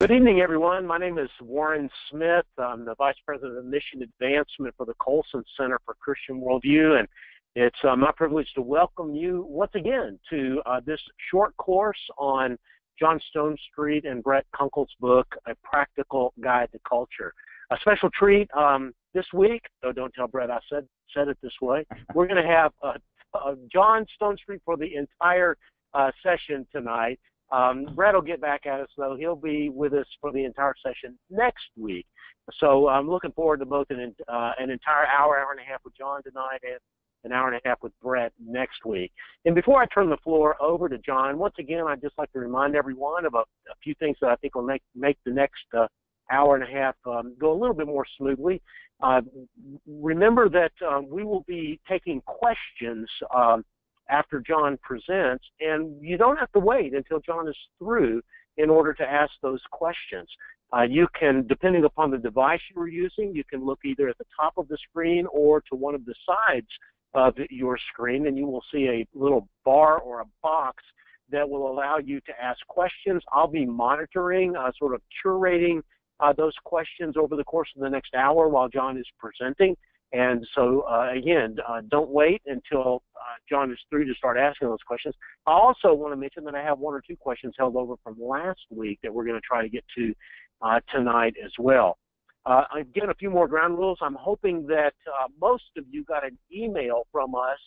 Good evening, everyone. My name is Warren Smith. I'm the Vice President of Mission Advancement for the Colson Center for Christian Worldview, and it's my privilege to welcome you once again to this short course on John Stonestreet and Brett Kunkel's book, A Practical Guide to Culture. A special treat this week, though don't tell Brett I said it this way, we're going to have John Stonestreet for the entire session tonight. Brett will get back at us, though. He'll be with us for the entire session next week. So I'm looking forward to both an entire hour and a half with John tonight and an hour and a half with Brett next week. And before I turn the floor over to John, once again, I'd just like to remind everyone of a few things that I think will make the next hour and a half go a little bit more smoothly. Remember that we will be taking questions after John presents, and you don't have to wait until John is through in order to ask those questions. You can, depending upon the device you're using, you can look either at the top of the screen or to one of the sides of your screen, and you will see a little bar or a box that will allow you to ask questions. I'll be monitoring, sort of curating those questions over the course of the next hour while John is presenting. And so, again, don't wait until John is through to start asking those questions. I also want to mention that I have one or two questions held over from last week that we're going to try to get to tonight as well. Again, a few more ground rules. I'm hoping that most of you got an email from us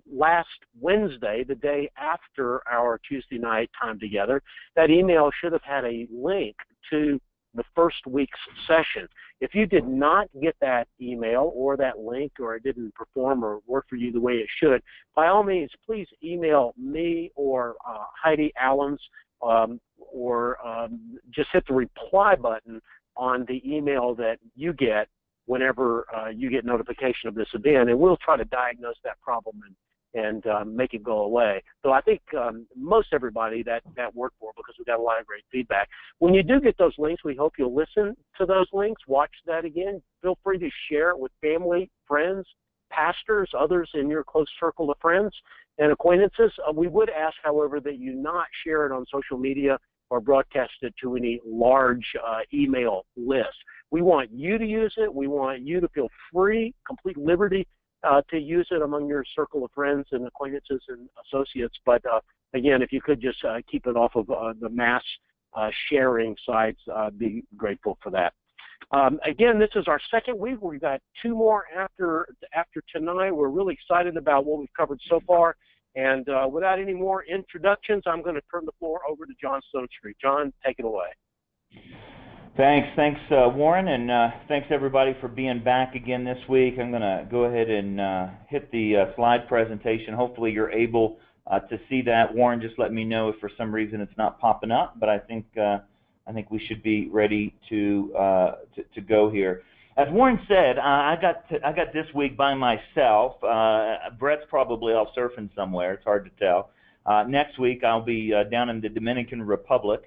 last Wednesday, the day after our Tuesday night time together. That email should have had a link to the first week's session. If you did not get that email or that link, or it didn't perform or work for you the way it should, by all means, please email me or Heidi Allens, or just hit the reply button on the email that you get whenever you get notification of this event, and we'll try to diagnose that problem and make it go away. So I think most everybody that worked for, because we got a lot of great feedback. When you do get those links, we hope you'll listen to those links, watch that again. Feel free to share it with family, friends, pastors, others in your close circle of friends and acquaintances. We would ask, however, that you not share it on social media or broadcast it to any large email list. We want you to use it. We want you to feel free, complete liberty to use it among your circle of friends and acquaintances and associates. But again, if you could just keep it off of the mass sharing sites, I'd be grateful for that. Again, this is our second week. We've got two more after tonight. We're really excited about what we've covered so far. And without any more introductions, I'm going to turn the floor over to John Stonestreet. John, take it away. Thanks, Warren, and thanks everybody for being back again this week. I'm going to go ahead and hit the slide presentation. Hopefully you're able to see that. Warren, just let me know if for some reason it's not popping up, but I think we should be ready to go here. As Warren said, I got this week by myself. Brett's probably off surfing somewhere. It's hard to tell. Next week I'll be down in the Dominican Republic,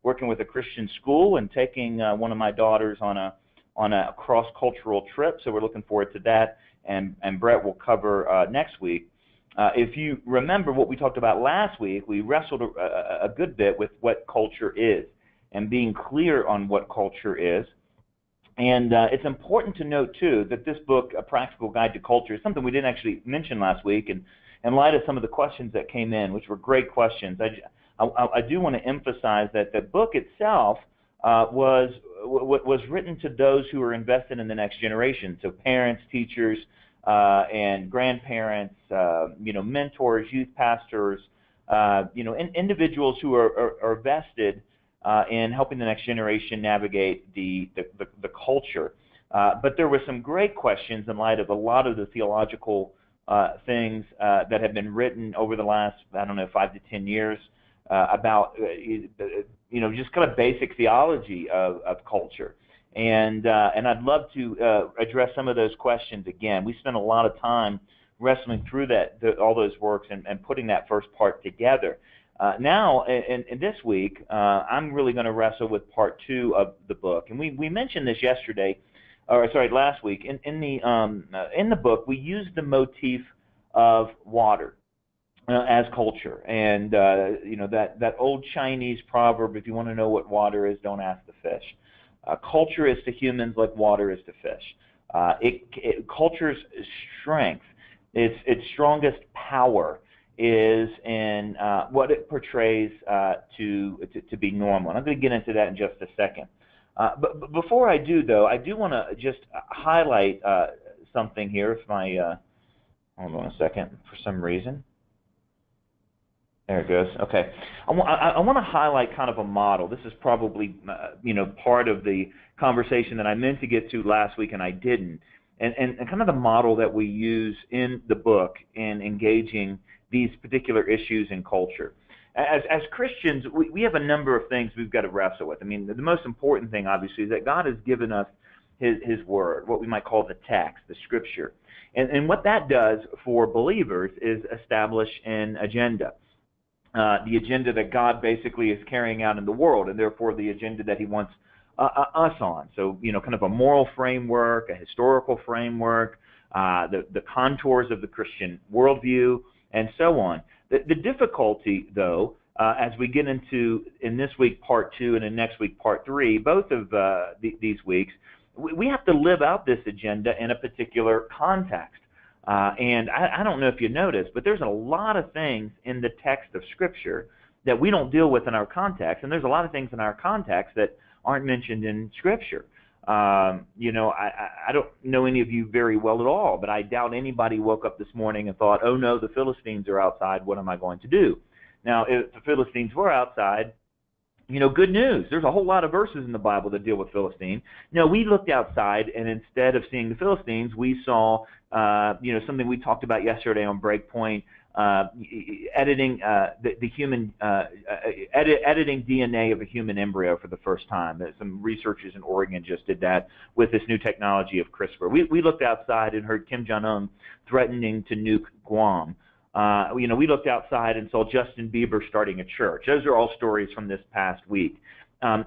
working with a Christian school and taking one of my daughters on a cross-cultural trip. So we're looking forward to that, and Brett will cover next week. If you remember what we talked about last week, we wrestled a good bit with what culture is and being clear on what culture is. And it's important to note, too, that this book, A Practical Guide to Culture, is something we didn't actually mention last week. And in light of some of the questions that came in, which were great questions, I do want to emphasize that the book itself was written to those who are invested in the next generation, so parents, teachers, and grandparents, mentors, youth pastors, individuals who are vested in helping the next generation navigate the culture. But there were some great questions in light of a lot of the theological things that have been written over the last, 5 to 10 years. About just kind of basic theology of culture, and I'd love to address some of those questions again. We spent a lot of time wrestling through all those works and putting that first part together. Now, in this week, I'm really going to wrestle with part 2 of the book, and we mentioned this last week. In the book, we used the motif of water. as culture. And that old Chinese proverb, if you want to know what water is, don't ask the fish. Culture is to humans like water is to fish. Culture's strength, its strongest power, is in what it portrays to be normal. And I'm going to get into that in just a second. But before I do, though, I do want to just highlight something here. If my hold on a second, for some reason. There it goes. Okay. I want to highlight kind of a model. This is probably part of the conversation that I meant to get to last week and I didn't. And kind of the model that we use in the book in engaging these particular issues in culture. As Christians, we have a number of things we've got to wrestle with. I mean, the most important thing, obviously, is that God has given us His Word, what we might call the text, the Scripture. And what that does for believers is establish an agenda. The agenda that God basically is carrying out in the world, and therefore the agenda that He wants us on. So, kind of a moral framework, a historical framework, the contours of the Christian worldview, and so on. The difficulty, though, as we get into, in this week, part 2, and in next week, part 3, both of these weeks, we have to live out this agenda in a particular context. And I don't know if you noticed, but there's a lot of things in the text of Scripture that we don't deal with in our context, and there's a lot of things in our context that aren't mentioned in Scripture. I don't know any of you very well at all, but I doubt anybody woke up this morning and thought, oh no, the Philistines are outside, what am I going to do? Now, if the Philistines were outside, good news. There's a whole lot of verses in the Bible that deal with Philistine. No, we looked outside, and instead of seeing the Philistines, we saw, something we talked about yesterday on Breakpoint, editing editing DNA of a human embryo for the first time. Some researchers in Oregon just did that with this new technology of CRISPR. We looked outside and heard Kim Jong-un threatening to nuke Guam. We looked outside and saw Justin Bieber starting a church. Those are all stories from this past week. And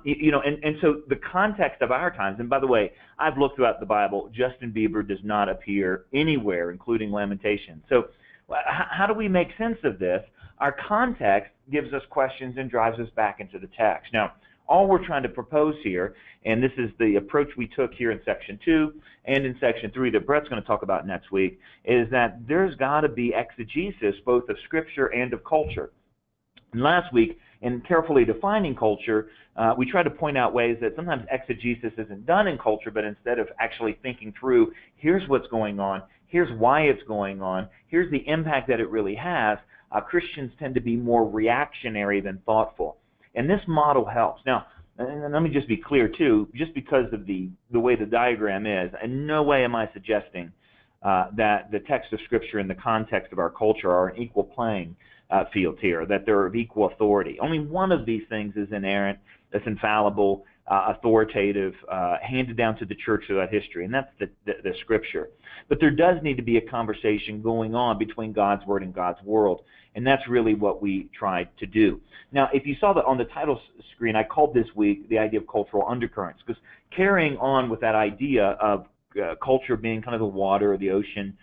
so the context of our times, and by the way, I've looked throughout the Bible, Justin Bieber does not appear anywhere, including Lamentations. So how do we make sense of this? Our context gives us questions and drives us back into the text. Now, all we're trying to propose here, and this is the approach we took here in Section 2 and in Section 3 that Brett's going to talk about next week, is that there's got to be exegesis both of Scripture and of culture. And last week, in carefully defining culture, we tried to point out ways that sometimes exegesis isn't done in culture, but instead of actually thinking through, here's what's going on, here's why it's going on, here's the impact that it really has, Christians tend to be more reactionary than thoughtful. And this model helps. Now, and let me just be clear, too, just because of the way the diagram is, in no way am I suggesting that the text of Scripture and the context of our culture are an equal playing field here, that they're of equal authority. Only one of these things is inerrant, that's infallible, authoritative, handed down to the church throughout history, and that's the Scripture. But there does need to be a conversation going on between God's Word and God's world, and that's really what we tried to do. Now, if you saw that on the title screen, I called this week the idea of cultural undercurrents, because carrying on with that idea of culture being kind of the water or the ocean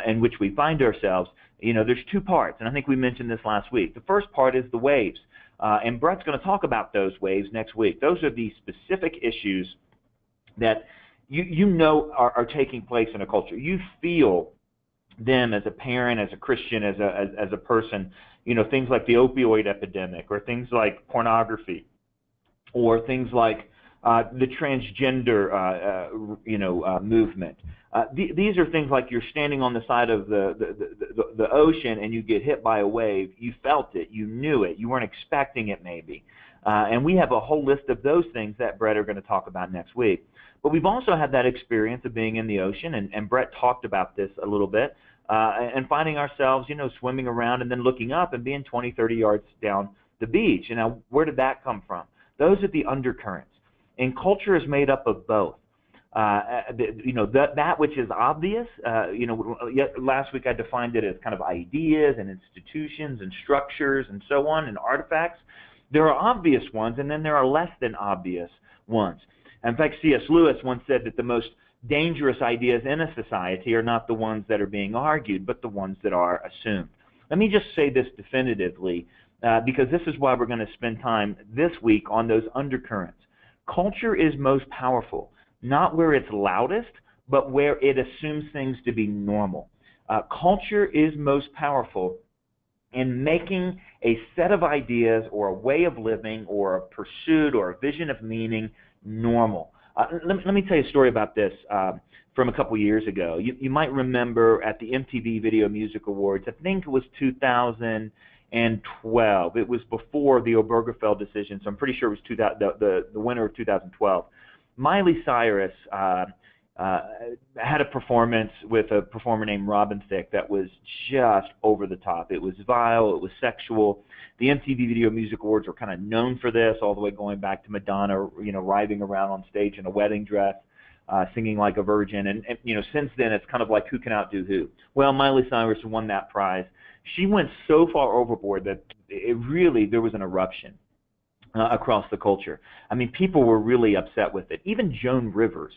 in which we find ourselves, there's two parts, and I think we mentioned this last week. The first part is the waves, and Brett's going to talk about those waves next week. Those are the specific issues that are taking place in a culture. You feel them as a parent, as a Christian, as a person, things like the opioid epidemic, or things like pornography, or things like the transgender movement. These are things like you're standing on the side of the ocean and you get hit by a wave. You felt it, you knew it, you weren't expecting it maybe. And we have a whole list of those things that Brett are going to talk about next week. But we've also had that experience of being in the ocean, and Brett talked about this a little bit, and finding ourselves, swimming around and then looking up and being 20, 30 yards down the beach. And now, where did that come from? Those are the undercurrents. And culture is made up of both. That which is obvious, last week I defined it as kind of ideas and institutions and structures and so on and artifacts. There are obvious ones, and then there are less than obvious ones. In fact, C.S. Lewis once said that the most dangerous ideas in a society are not the ones that are being argued, but the ones that are assumed. Let me just say this definitively, because this is why we're going to spend time this week on those undercurrents. Culture is most powerful, not where it's loudest, but where it assumes things to be normal. Culture is most powerful in making a set of ideas or a way of living or a pursuit or a vision of meaning normal. Let me tell you a story about this from a couple years ago. You might remember at the MTV Video Music Awards, I think it was 2012. It was before the Obergefell decision, so I'm pretty sure it was the winner of 2012. Miley Cyrus had a performance with a performer named Robin Thicke that was just over the top. It was vile, it was sexual. The MTV Video Music Awards were kind of known for this, all the way going back to Madonna, riding around on stage in a wedding dress, singing like a virgin. And since then, it's kind of like who can outdo who. Well, Miley Cyrus won that prize. She went so far overboard that there was an eruption across the culture. I mean, people were really upset with it. Even Joan Rivers,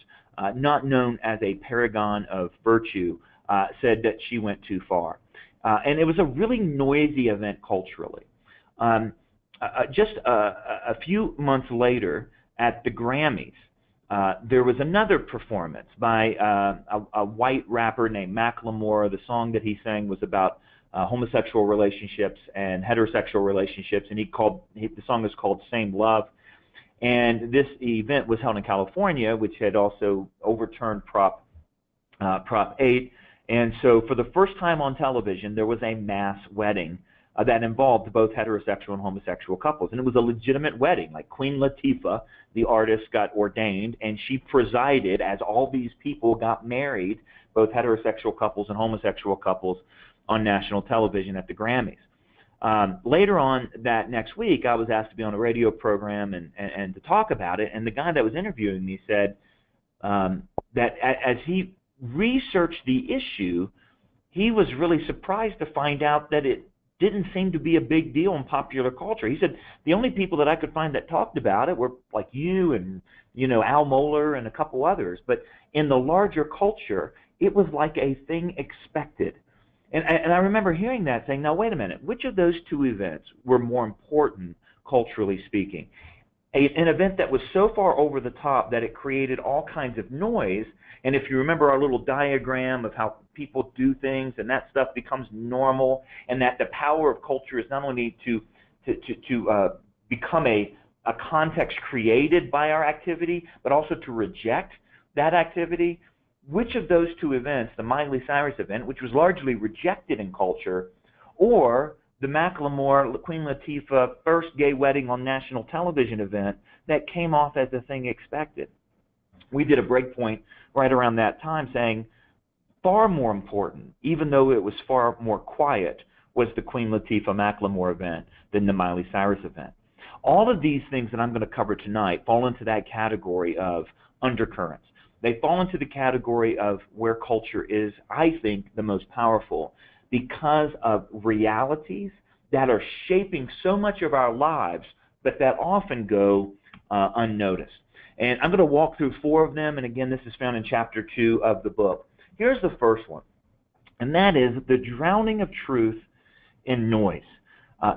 not known as a paragon of virtue, said that she went too far. And it was a really noisy event culturally. Just a few months later, at the Grammys, there was another performance by a white rapper named Macklemore. The song that he sang was about homosexual relationships and heterosexual relationships, and the song is called Same Love. And this event was held in California, which had also overturned Prop 8. And so for the first time on television, there was a mass wedding that involved both heterosexual and homosexual couples. And it was a legitimate wedding. Like Queen Latifah, the artist, got ordained, and she presided as all these people got married, both heterosexual couples and homosexual couples, on national television at the Grammys. Later on that next week, I was asked to be on a radio program and to talk about it, and the guy that was interviewing me said that as he researched the issue, he was really surprised to find out that it didn't seem to be a big deal in popular culture. He said the only people that I could find that talked about it were like you and Al Mohler and a couple others, but in the larger culture, it was like a thing expected. And I remember hearing that, saying, now wait a minute, which of those two events were more important, culturally speaking? An event that was so far over the top that it created all kinds of noise, and if you remember our little diagram of how people do things, and that stuff becomes normal, and that the power of culture is not only to become a context created by our activity, but also to reject that activity. Which of those two events, the Miley Cyrus event, which was largely rejected in culture, or the Macklemore, Queen Latifah first gay wedding on national television event that came off as a thing expected? We did a breakpoint right around that time saying far more important, even though it was far more quiet, was the Queen Latifah Macklemore event than the Miley Cyrus event. All of these things that I'm going to cover tonight fall into that category of undercurrents. They fall into the category of where culture is, I think, the most powerful because of realities that are shaping so much of our lives, but that often go unnoticed. And I'm going to walk through 4 of them, and again, this is found in chapter 2 of the book. Here's the first one, and that is the drowning of truth in noise.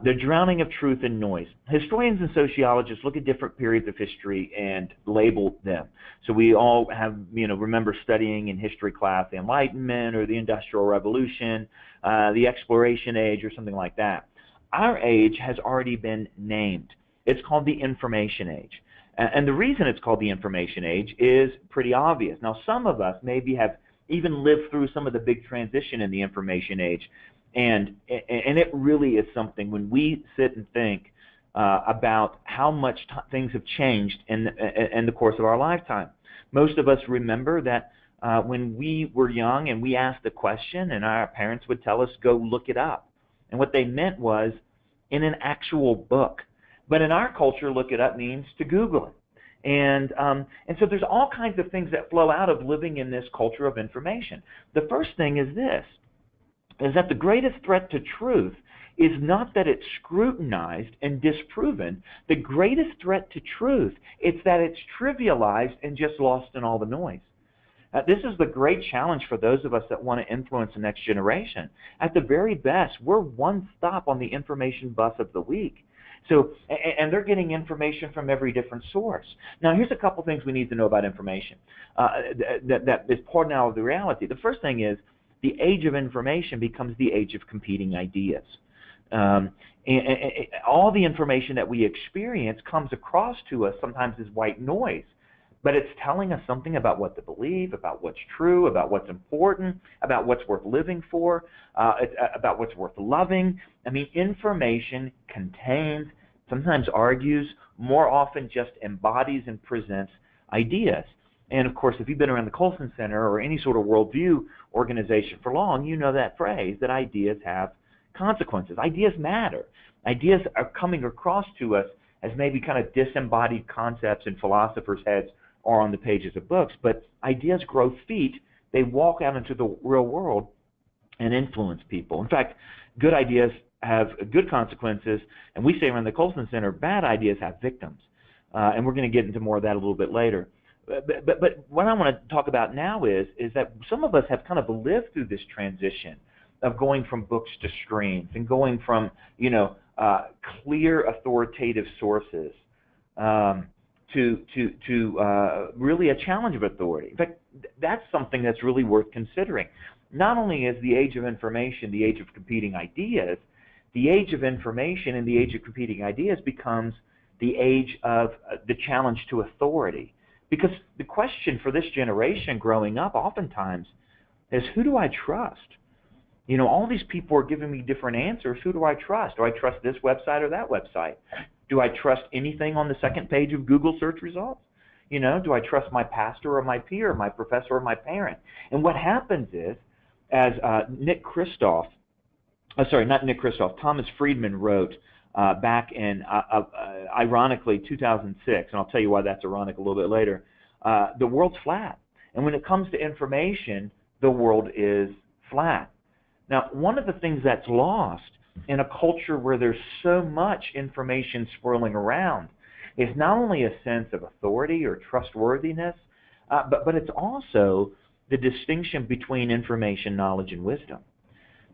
The drowning of truth in noise. Historians and sociologists look at different periods of history and label them. So we all have, remember studying in history class the Enlightenment or the Industrial Revolution, the Exploration Age or something like that. Our age has already been named. It's called the Information Age. And the reason it's called the Information Age is pretty obvious. Now, some of us maybe have even lived through some of the big transition in the Information Age. And it really is something when we sit and think about how much things have changed in the course of our lifetime. Most of us remember that when we were young and we asked a question and our parents would tell us, go look it up. And what they meant was in an actual book. But in our culture, look it up means to Google it. And so there's all kinds of things that flow out of living in this culture of information. The first thing is this, is that the greatest threat to truth is not that it's scrutinized and disproven. The greatest threat to truth is that it's trivialized and just lost in all the noise. This is the great challenge for those of us that want to influence the next generation. At the very best, we're one stop on the information bus of the week. So, and they're getting information from every different source. Now, here's a couple things we need to know about information that is part now of the reality. The first thing is the age of information becomes the age of competing ideas. And all the information that we experience comes across to us sometimes as white noise, but it's telling us something about what to believe, about what's true, about what's important, about what's worth living for, about what's worth loving. I mean, information contains, sometimes argues, more often just embodies and presents ideas. And of course, if you've been around the Colson Center or any sort of worldview organization for long, you know that phrase, that ideas have consequences. Ideas matter. Ideas are coming across to us as maybe kind of disembodied concepts in philosophers' heads or on the pages of books, but ideas grow feet. They walk out into the real world and influence people. In fact, good ideas have good consequences, and we say around the Colson Center, bad ideas have victims. And we're going to get into more of that a little bit later. But what I want to talk about now is that some of us have kind of lived through this transition of going from books to screens and going from, clear authoritative sources to really a challenge of authority. In fact, that's something that's really worth considering. Not only is the age of information the age of competing ideas, the age of information and the age of competing ideas becomes the age of the challenge to authority. Because the question for this generation growing up oftentimes is, who do I trust? All these people are giving me different answers. Who do I trust? Do I trust this website or that website? Do I trust anything on the second page of Google search results? Do I trust my pastor or my peer, my professor or my parent? And what happens is, as Thomas Friedman wrote back in, ironically, 2006, and I'll tell you why that's ironic a little bit later, the world's flat. And when it comes to information, the world is flat. Now, one of the things that's lost in a culture where there's so much information swirling around is not only a sense of authority or trustworthiness, but it's also the distinction between information, knowledge, and wisdom.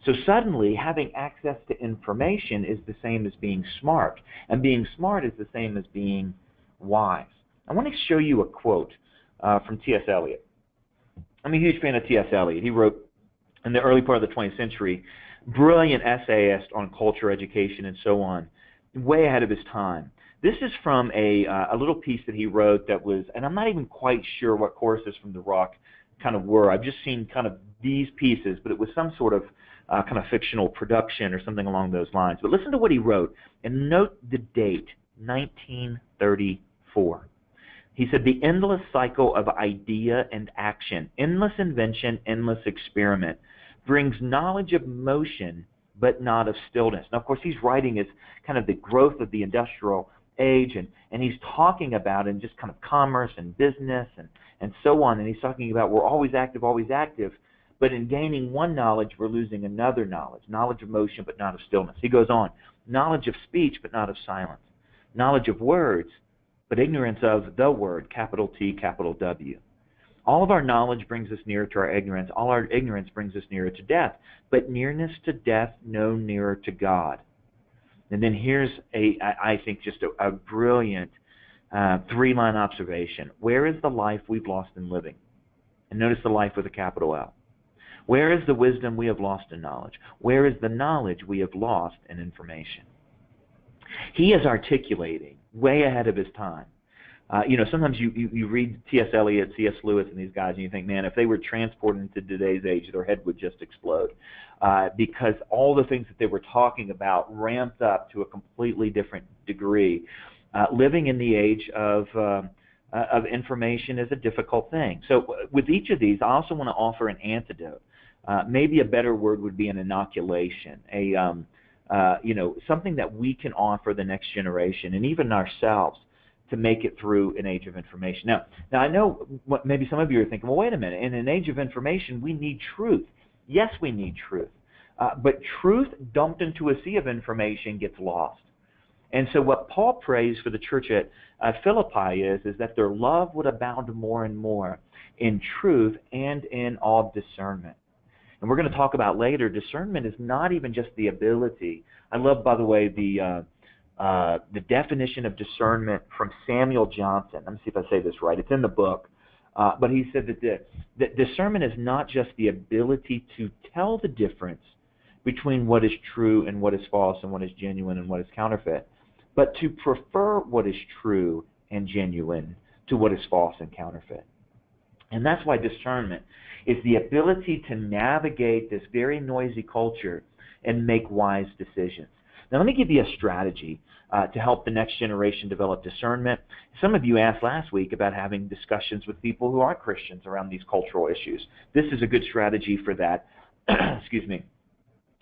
So suddenly, having access to information is the same as being smart, and being smart is the same as being wise. I want to show you a quote from T.S. Eliot. I'm a huge fan of T.S. Eliot. He wrote, in the early part of the 20th century, brilliant essayist on culture, education, and so on, way ahead of his time. This is from a little piece that he wrote that was, and I'm not even quite sure what choruses from the Rock kind of were. I've just seen kind of these pieces, but it was some sort of kind of fictional production or something along those lines. But listen to what he wrote, and note the date, 1934. He said, "The endless cycle of idea and action, endless invention, endless experiment, brings knowledge of motion, but not of stillness." Now, of course, he's writing as kind of the growth of the industrial age, and he's talking about in just kind of commerce and business and so on, and he's talking about we're always active, but in gaining one knowledge, we're losing another knowledge of motion, but not of stillness. He goes on, knowledge of speech, but not of silence, knowledge of words, but ignorance of the word, capital T, capital W. All of our knowledge brings us nearer to our ignorance. All our ignorance brings us nearer to death. But nearness to death, no nearer to God. And then here's I think, just a brilliant three-line observation. Where is the life we've lost in living? And notice the life with a capital L. Where is the wisdom we have lost in knowledge? Where is the knowledge we have lost in information? He is articulating way ahead of his time. Sometimes you read T.S. Eliot, C.S. Lewis, and these guys, and you think, man, if they were transported into today's age, their head would just explode. Because all the things that they were talking about ramped up to a completely different degree. Living in the age of information is a difficult thing. So with each of these, I also want to offer an antidote. Maybe a better word would be an inoculation, something that we can offer the next generation and even ourselves to make it through an age of information. Now I know maybe some of you are thinking, well, wait a minute. In an age of information, we need truth. Yes, we need truth. But truth dumped into a sea of information gets lost. And so what Paul prays for the church at Philippi is that their love would abound more and more in truth and in all discernment. And we're going to talk about later, discernment is not even just the ability. I love, by the way, the definition of discernment from Samuel Johnson. Let me see if I say this right. It's in the book. But he said that discernment is not just the ability to tell the difference between what is true and what is false and what is genuine and what is counterfeit, but to prefer what is true and genuine to what is false and counterfeit. And that's why discernment is the ability to navigate this very noisy culture and make wise decisions. Now, let me give you a strategy to help the next generation develop discernment. Some of you asked last week about having discussions with people who aren't Christians around these cultural issues. This is a good strategy for that, excuse me,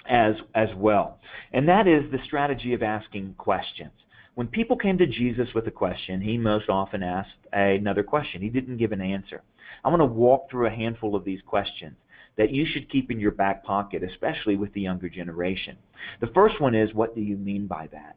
as well. And that is the strategy of asking questions. When people came to Jesus with a question, he most often asked another question. He didn't give an answer. I want to walk through a handful of these questions that you should keep in your back pocket, especially with the younger generation. The first one is, what do you mean by that?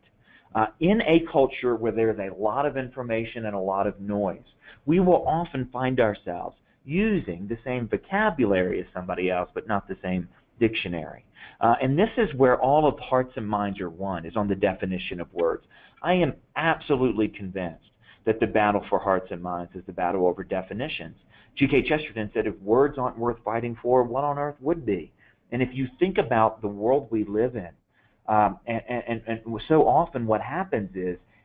In a culture where there's a lot of information and a lot of noise, we will often find ourselves using the same vocabulary as somebody else, but not the same dictionary. And this is where all of hearts and minds are one, is on the definition of words. I am absolutely convinced that the battle for hearts and minds is the battle over definitions. G.K. Chesterton said, if words aren't worth fighting for, what on earth would be? And if you think about the world we live in, and so often what happens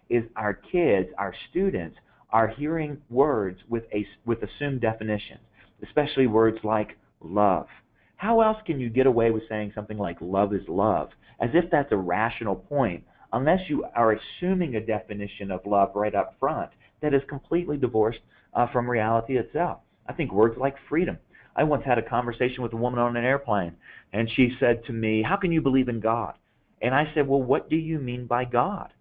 is our kids, our students, are hearing words with assumed definitions, especially words like love. How else can you get away with saying something like love is love, as if that's a rational point, unless you are assuming a definition of love right up front that is completely divorced from reality itself? I think words like freedom. I once had a conversation with a woman on an airplane, and she said to me, how can you believe in God? And I said, well, what do you mean by God?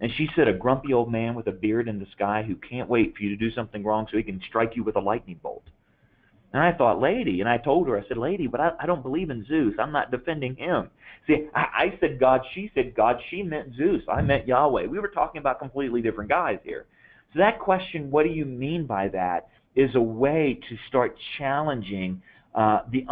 And she said, a grumpy old man with a beard in the sky who can't wait for you to do something wrong so he can strike you with a lightning bolt. And I thought, lady, and I told her, I said, lady, but I don't believe in Zeus. I'm not defending him. See, I said God, she said God, she meant Zeus. I meant Yahweh. We were talking about completely different guys here. So that question, what do you mean by that, is a way to start challenging the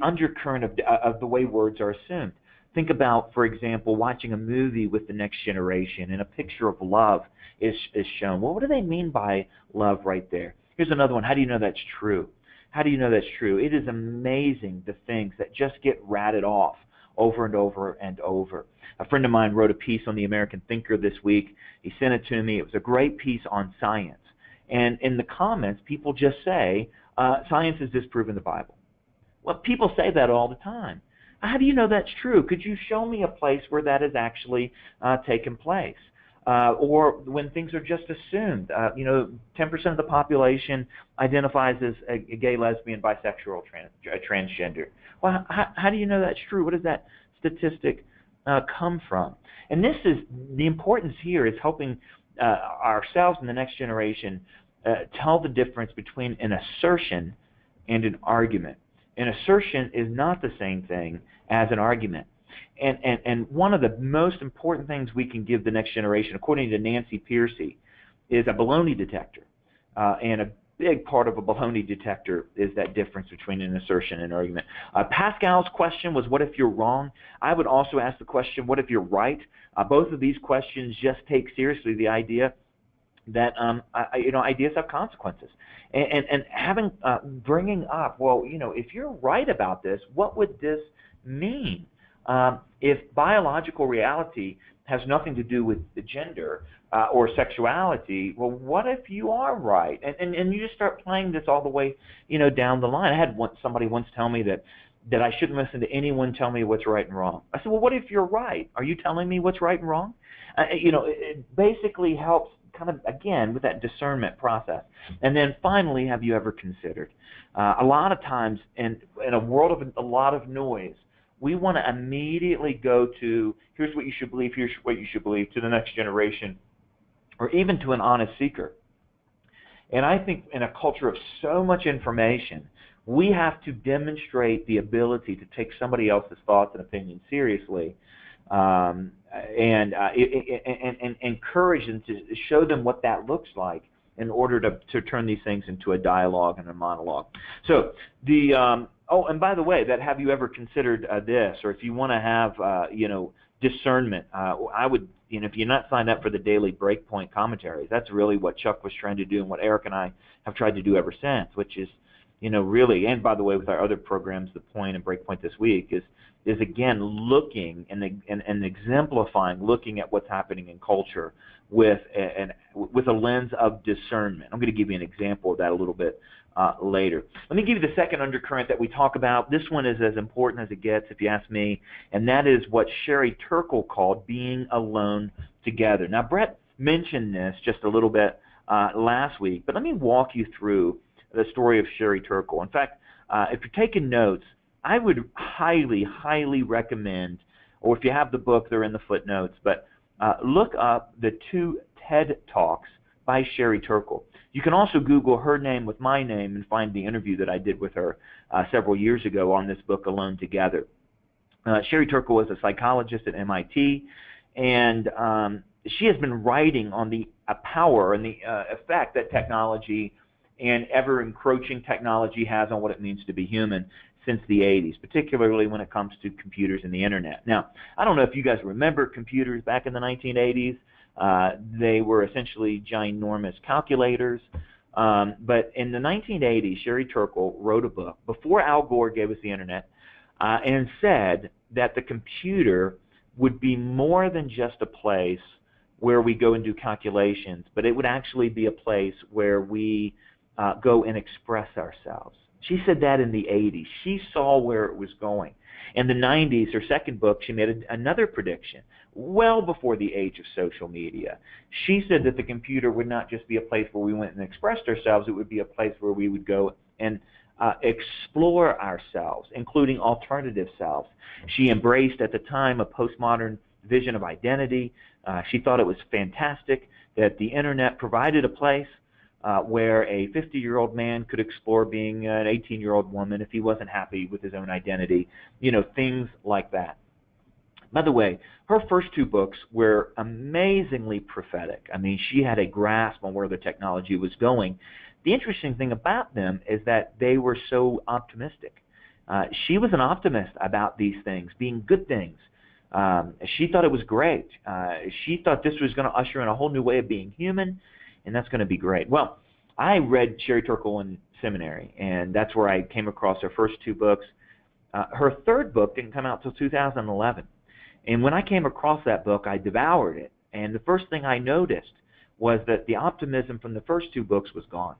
undercurrent of the way words are assumed. Think about, for example, watching a movie with the next generation and a picture of love is shown. Well, what do they mean by love right there? Here's another one. How do you know that's true? How do you know that's true? It is amazing the things that just get ratted off over and over and over. A friend of mine wrote a piece on the American Thinker this week. He sent it to me. It was a great piece on science. And in the comments, people just say, science has disproven the Bible. Well, people say that all the time. How do you know that's true? Could you show me a place where that has actually taken place? Or when things are just assumed. 10% of the population identifies as a gay, lesbian, bisexual, transgender. Well, how do you know that's true? What does that statistic come from? And this is, the importance here is helping ourselves and the next generation tell the difference between an assertion and an argument. An assertion is not the same thing as an argument. And one of the most important things we can give the next generation, according to Nancy Pearcey, is a baloney detector. And a big part of a baloney detector is that difference between an assertion and an argument. Pascal's question was, what if you're wrong? I would also ask the question, what if you're right? Both of these questions just take seriously the idea that ideas have consequences, and having bringing up, well, if you're right about this, what would this mean? If biological reality has nothing to do with the gender or sexuality, well, what if you are right? And you just start playing this all the way, down the line. I had somebody once tell me that I shouldn't listen to anyone tell me what's right and wrong. I said, well, what if you're right? Are you telling me what's right and wrong? It basically helps kind of, again, with that discernment process. And then finally, have you ever considered? A lot of times in a world of a lot of noise, we want to immediately go to, here's what you should believe, here's what you should believe, to the next generation, or even to an honest seeker. And I think in a culture of so much information, we have to demonstrate the ability to take somebody else's thoughts and opinions seriously, and encourage them to show them what that looks like in order to turn these things into a dialogue and a monologue. So oh, and by the way, have you ever considered this? Or if you want to have discernment, I would, if you're not signed up for the daily Breakpoint commentaries, that's really what Chuck was trying to do and what Eric and I have tried to do ever since, which is, really, and by the way, with our other programs, The Point and Breakpoint This Week, is again looking and exemplifying, looking at what's happening in culture with a lens of discernment. I'm going to give you an example of that a little bit later. Let me give you the second undercurrent that we talk about. This one is as important as it gets, if you ask me, and that is what Sherry Turkle called being alone together. Now, Brett mentioned this just a little bit last week, but let me walk you through the story of Sherry Turkle. In fact, if you're taking notes, I would highly, highly recommend, or if you have the book, they're in the footnotes, but look up the 2 TED Talks by Sherry Turkle. You can also Google her name with my name and find the interview that I did with her several years ago on this book, Alone Together. Sherry Turkle is a psychologist at MIT, and she has been writing on the power and the effect that technology and ever-encroaching technology has on what it means to be human since the 80s, particularly when it comes to computers and the Internet. Now, I don't know if you guys remember computers back in the 1980s. They were essentially ginormous calculators. But in the 1980s, Sherry Turkle wrote a book before Al Gore gave us the Internet and said that the computer would be more than just a place where we go and do calculations, but it would actually be a place where we go and express ourselves. She said that in the 80s. She saw where it was going. In the 90s, her second book, she made another prediction, well before the age of social media. She said that the computer would not just be a place where we went and expressed ourselves, it would be a place where we would go and explore ourselves, including alternative selves. She embraced, at the time, a postmodern vision of identity. She thought it was fantastic that the Internet provided a place where a 50-year-old man could explore being an 18-year-old woman if he wasn't happy with his own identity, things like that. By the way, her first 2 books were amazingly prophetic. I mean, she had a grasp on where the technology was going. The interesting thing about them is that they were so optimistic. She was an optimist about these things being good things. She thought it was great. She thought this was going to usher in a whole new way of being human, and that's going to be great. Well, I read Sherry Turkle in seminary, and that's where I came across her first 2 books. Her third book didn't come out until 2011. And when I came across that book, I devoured it. And the first thing I noticed was that the optimism from the first 2 books was gone.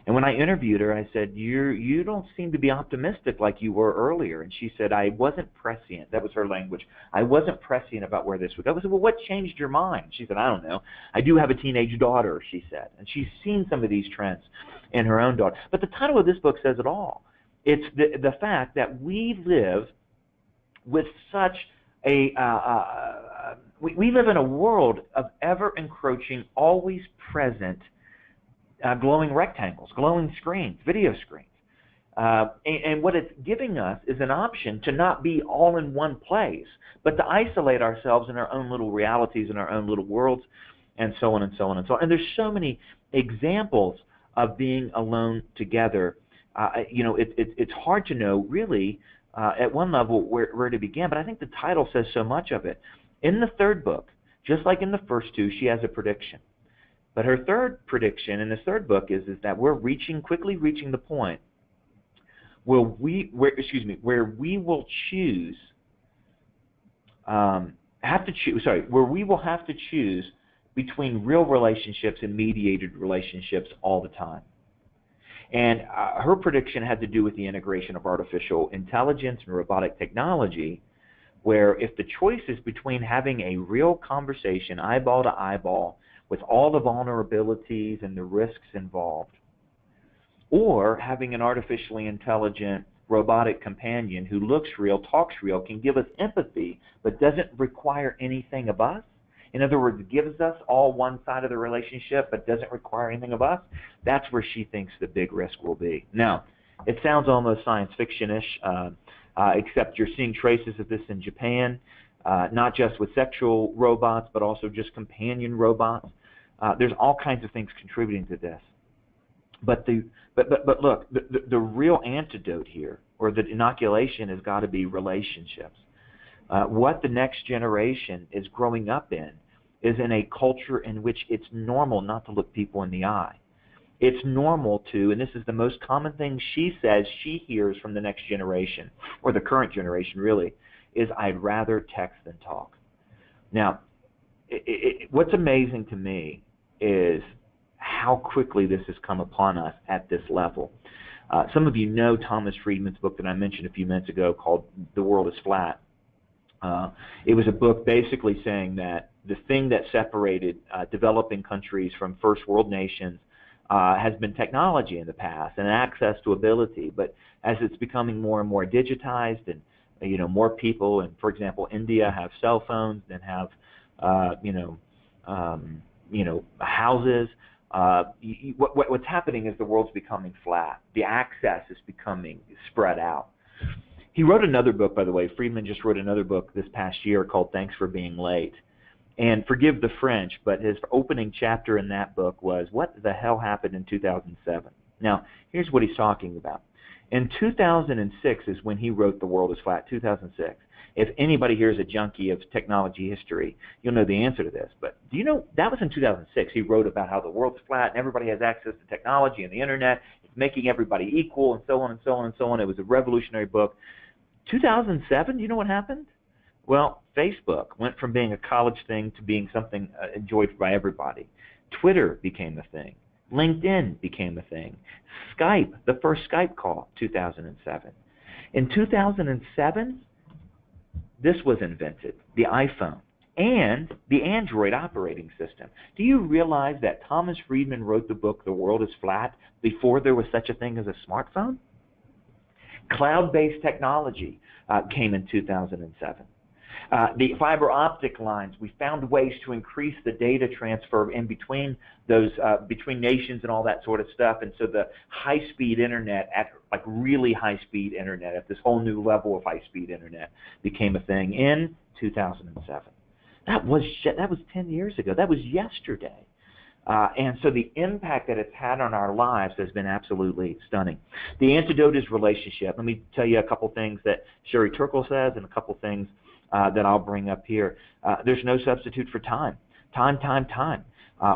And when I interviewed her, I said, you don't seem to be optimistic like you were earlier. And she said, I wasn't prescient. That was her language. I wasn't prescient about where this would go. I said, well, what changed your mind? She said, I don't know. I do have a teenage daughter, she said. And she's seen some of these trends in her own daughter. But the title of this book says it all. It's the fact that we live with such a we live in a world of ever-encroaching, always present glowing rectangles, glowing screens, video screens. And what it's giving us is an option to not be all in one place, but to isolate ourselves in our own little realities, in our own little worlds, and so on and so on and so on. And there's so many examples of being alone together. It's hard to know really at one level where to begin, but I think the title says so much of it. In the third book, just like in the first 2, she has a prediction. But her third prediction in this third book is that we're quickly reaching the point where we will choose, where we will have to choose between real relationships and mediated relationships all the time. And her prediction had to do with the integration of artificial intelligence and robotic technology, where if the choice is between having a real conversation, eyeball to eyeball, with all the vulnerabilities and the risks involved, or having an artificially intelligent robotic companion who looks real, talks real, can give us empathy, but doesn't require anything of us. In other words, gives us all one side of the relationship, but doesn't require anything of us. That's where she thinks the big risk will be. Now, it sounds almost science fiction-ish, except you're seeing traces of this in Japan. not just with sexual robots, but also just companion robots. There's all kinds of things contributing to this. But look, the real antidote here, or the inoculation, has got to be relationships. What the next generation is growing up in is in a culture in which it's normal not to look people in the eye. It's normal to, and this is the most common thing she says she hears from the next generation, or the current generation really, is I'd rather text than talk. Now, what's amazing to me is how quickly this has come upon us at this level. Some of you know Thomas Friedman's book that I mentioned a few minutes ago called The World is Flat. It was a book basically saying that the thing that separated developing countries from first world nations has been technology in the past and access to ability. But as it's becoming more and more digitized, and more people, and for example, India have cell phones and have houses. What's happening is the world's becoming flat. The access is becoming spread out. He wrote another book, by the way. Friedman just wrote another book this past year called Thanks for Being Late. And forgive the French, but his opening chapter in that book was, what the hell happened in 2007? Now, here's what he's talking about. In 2006 is when he wrote The World is Flat, 2006. If anybody here is a junkie of technology history, you'll know the answer to this. But do you know, that was in 2006. He wrote about how the world's flat and everybody has access to technology and the internet. It's making everybody equal and so on and so on and so on. It was a revolutionary book. 2007, do you know what happened? Well, Facebook went from being a college thing to being something enjoyed by everybody. Twitter became a thing. LinkedIn became a thing. Skype, the first Skype call, 2007. In 2007, this was invented, the iPhone and the Android operating system. Do you realize that Thomas Friedman wrote the book The World is Flat before there was such a thing as a smartphone? Cloud-based technology came in 2007. The fiber optic lines, we found ways to increase the data transfer in between those, between nations and all that sort of stuff. And so the high-speed internet, at like really high-speed internet, at this whole new level of high-speed internet, became a thing in 2007. That was 10 years ago. That was yesterday. And so the impact that it's had on our lives has been absolutely stunning. The antidote is relationship. Let me tell you a couple things that Sherry Turkle says and a couple things that I'll bring up here. There's no substitute for time. Time.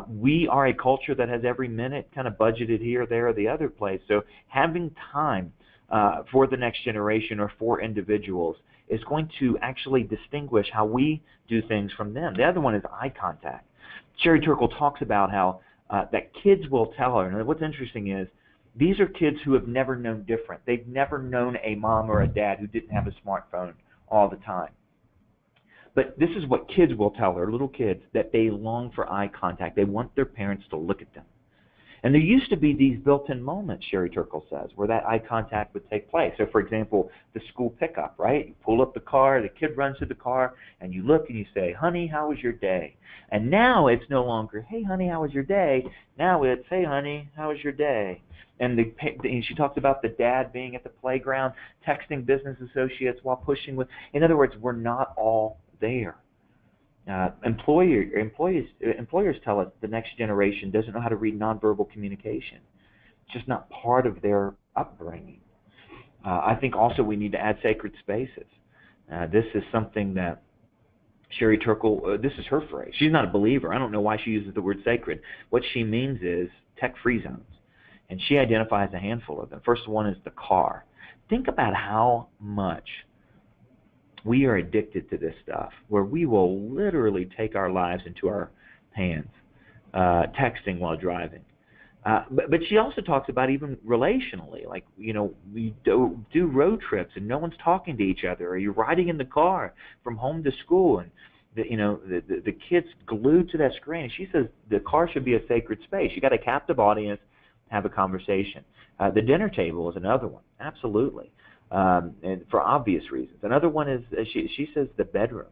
We are a culture that has every minute kind of budgeted here, there, or the other place. So having time for the next generation or for individuals is going to actually distinguish how we do things from them. The other one is eye contact. Sherry Turkle talks about how that kids will tell her, and what's interesting is these are kids who have never known different. They've never known a mom or a dad who didn't have a smartphone all the time. But this is what kids will tell her, little kids, that they long for eye contact. They want their parents to look at them. And there used to be these built-in moments, Sherry Turkle says, where that eye contact would take place. So, for example, the school pickup, right? You pull up the car, the kid runs to the car, and you look and you say, honey, how was your day? And now it's no longer, hey, honey, how was your day? Now it's, hey, honey, how was your day? And she talks about the dad being at the playground, texting business associates while pushing with. In other words, we're not all there. Employers tell us the next generation doesn't know how to read nonverbal communication. It's just not part of their upbringing. I think also we need to add sacred spaces. This is something that Sherry Turkle, this is her phrase. She's not a believer. I don't know why she uses the word sacred. What she means is tech-free zones. And she identifies a handful of them. First one is the car. Think about how much we are addicted to this stuff, where we will literally take our lives into our hands, texting while driving. But she also talks about even relationally, like, we do road trips and no one's talking to each other, or you're riding in the car from home to school and the kid's glued to that screen. And she says the car should be a sacred space. You got a captive audience, have a conversation. The dinner table is another one, absolutely. And for obvious reasons. Another one is, she says, the bedroom.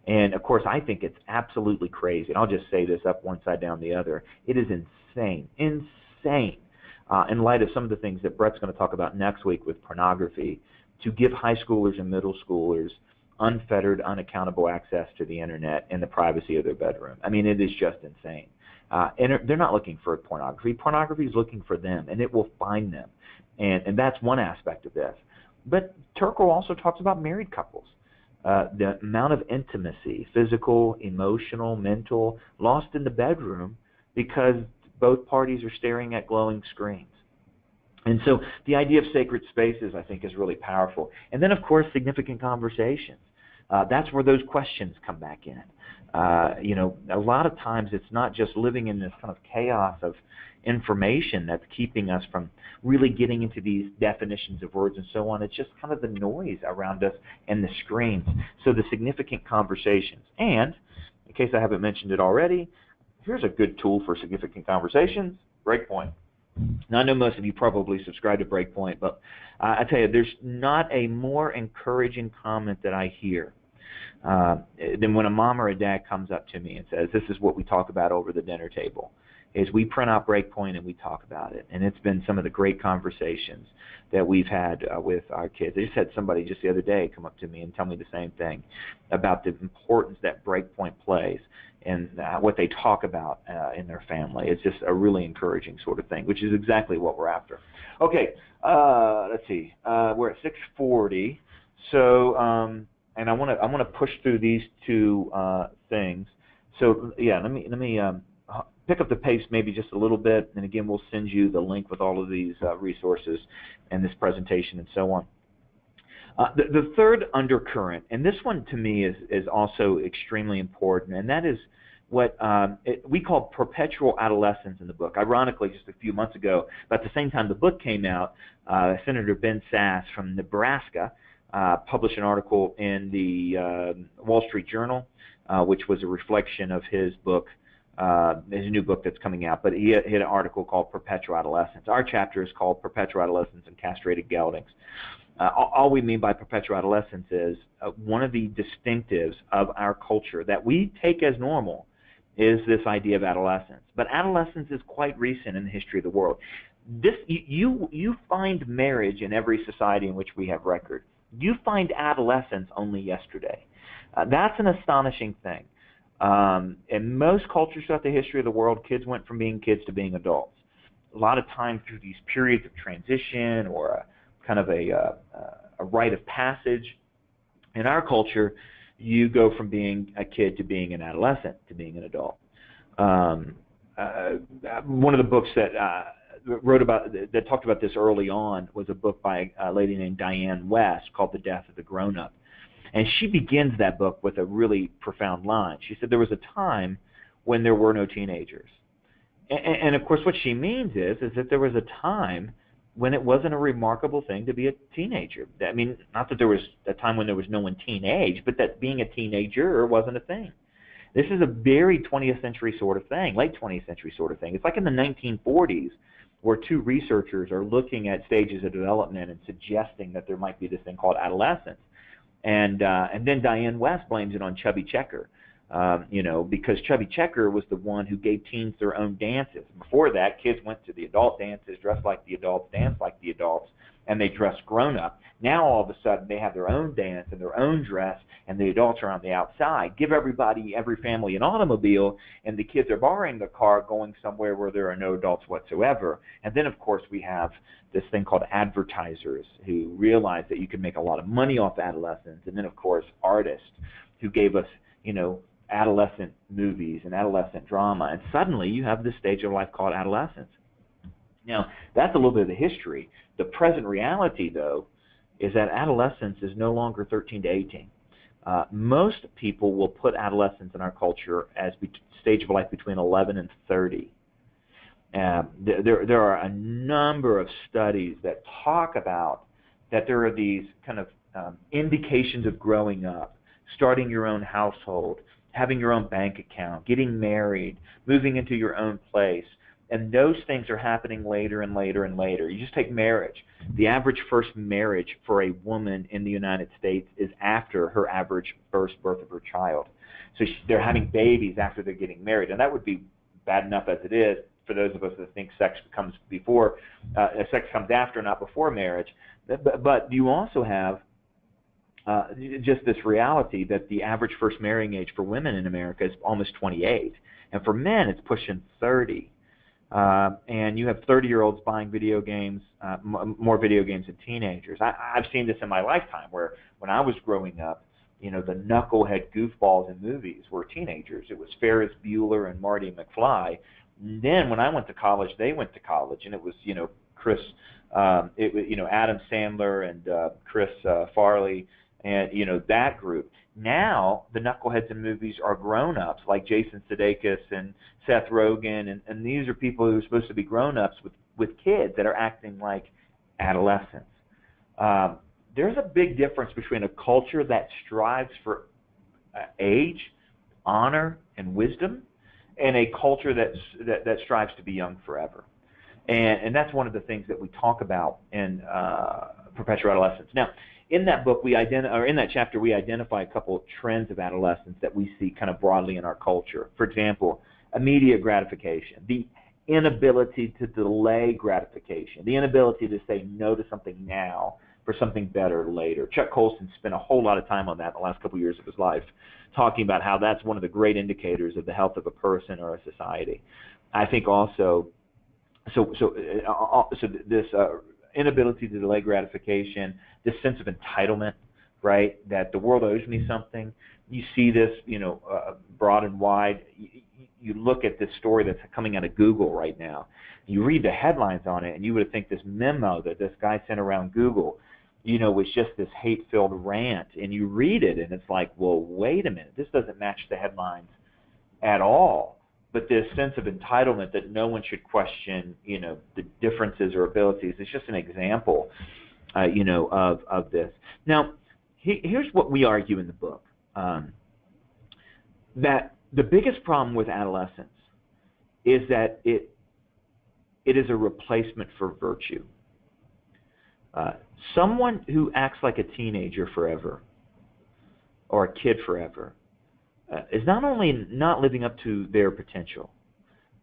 And, of course, I think it's absolutely crazy. And I'll just say this up one side, down the other. It is insane, in light of some of the things that Brett's going to talk about next week with pornography, to give high schoolers and middle schoolers unfettered, unaccountable access to the internet in the privacy of their bedroom. I mean, it is just insane. And they're not looking for pornography. Pornography is looking for them, and it will find them. And that's one aspect of this. But Turkel also talks about married couples. The amount of intimacy, physical, emotional, mental, lost in the bedroom because both parties are staring at glowing screens. And so the idea of sacred spaces, I think, is really powerful. And then, of course, significant conversations. That's where those questions come back in. A lot of times it's not just living in this kind of chaos of information that's keeping us from really getting into these definitions of words and so on. It's just kind of the noise around us and the screens. So the significant conversations. And, in case I haven't mentioned it already, here's a good tool for significant conversations, Breakpoint. Now, I know most of you probably subscribe to Breakpoint, but I tell you, there's not a more encouraging comment that I hear than when a mom or a dad comes up to me and says, this is what we talk about over the dinner table, is we print out Breakpoint and we talk about it. And it's been some of the great conversations that we've had with our kids. I just had somebody just the other day come up to me and tell me the same thing about the importance that Breakpoint plays and what they talk about in their family. It's just a really encouraging sort of thing, which is exactly what we're after. Okay, let's see. We're at 6:40, so and I want to push through these two things. So yeah, let me pick up the pace maybe just a little bit, and again we'll send you the link with all of these resources and this presentation and so on. The third undercurrent, and this one to me is also extremely important, and that is what we call perpetual adolescence in the book. Ironically, just a few months ago, about the same time the book came out, Senator Ben Sasse from Nebraska published an article in the Wall Street Journal, which was a reflection of his book, his new book that's coming out. But he had an article called Perpetual Adolescence. Our chapter is called Perpetual Adolescence and Castrated Geldings. All we mean by perpetual adolescence is one of the distinctives of our culture that we take as normal is this idea of adolescence. But adolescence is quite recent in the history of the world. You find marriage in every society in which we have record. You find adolescence only yesterday. That's an astonishing thing. In most cultures throughout the history of the world, kids went from being kids to being adults. A lot of time through these periods of transition or kind of a rite of passage. In our culture, you go from being a kid to being an adolescent to being an adult. One of the books that that talked about this early on was a book by a lady named Diane West called The Death of the Grown-Up. And she begins that book with a really profound line. She said there was a time when there were no teenagers. And of course what she means is that there was a time when it wasn't a remarkable thing to be a teenager. I mean, not that there was a time when there was no one teenage, but that being a teenager wasn't a thing. This is a very 20th century sort of thing, late 20th century sort of thing. It's like in the 1940s where two researchers are looking at stages of development and suggesting that there might be this thing called adolescence. And then Diane West blames it on Chubby Checker. Because Chubby Checker was the one who gave teens their own dances. Before that, kids went to the adult dances, dressed like the adults, danced like the adults, and they dressed grown up. Now all of a sudden they have their own dance and their own dress, and the adults are on the outside. Give every family an automobile, and the kids are borrowing the car going somewhere where there are no adults whatsoever. And then, of course, we have this thing called advertisers who realize that you can make a lot of money off adolescents. And then, of course, artists who gave us, adolescent movies and adolescent drama, and suddenly you have this stage of life called adolescence. Now, that's a little bit of the history. The present reality, though, is that adolescence is no longer 13 to 18. Most people will put adolescence in our culture as stage of life between 11 and 30. There are a number of studies that talk about that there are these kind of indications of growing up, starting your own household, having your own bank account, getting married, moving into your own place. And those things are happening later and later and later. You just take marriage. The average first marriage for a woman in the United States is after her average first birth of her child. So they're having babies after they're getting married. And that would be bad enough as it is for those of us that think sex comes after, not before marriage. But you also have just this reality that the average first marrying age for women in America is almost 28, and for men it's pushing 30. And you have 30-year-olds buying video games, more video games than teenagers. I've seen this in my lifetime, where when I was growing up, the knucklehead goofballs in movies were teenagers. It was Ferris Bueller and Marty McFly. And then when I went to college, they went to college, and it was Chris, Adam Sandler and Chris Farley, and that group. Now the knuckleheads in movies are grown-ups like Jason Sudeikis and Seth Rogen, and these are people who are supposed to be grown-ups with kids that are acting like adolescents. There's a big difference between a culture that strives for age, honor, and wisdom, and a culture that strives to be young forever. And that's one of the things that we talk about in Perpetual Adolescence. Now, in that book, in that chapter, we identify a couple of trends of adolescence that we see kind of broadly in our culture. For example, immediate gratification, the inability to delay gratification, the inability to say no to something now for something better later. Chuck Colson spent a whole lot of time on that in the last couple of years of his life, talking about how that's one of the great indicators of the health of a person or a society. I think also, this inability to delay gratification, this sense of entitlement, right, that the world owes me something. You see this, broad and wide. You look at this story that's coming out of Google right now. You read the headlines on it, and you would think this memo that this guy sent around Google, was just this hate-filled rant. And you read it, and it's like, well, wait a minute. This doesn't match the headlines at all. But this sense of entitlement that no one should question, the differences or abilities, it's just an example, of this. Now, here's what we argue in the book, that the biggest problem with adolescence is that it is a replacement for virtue. Someone who acts like a teenager forever or a kid forever is not only not living up to their potential,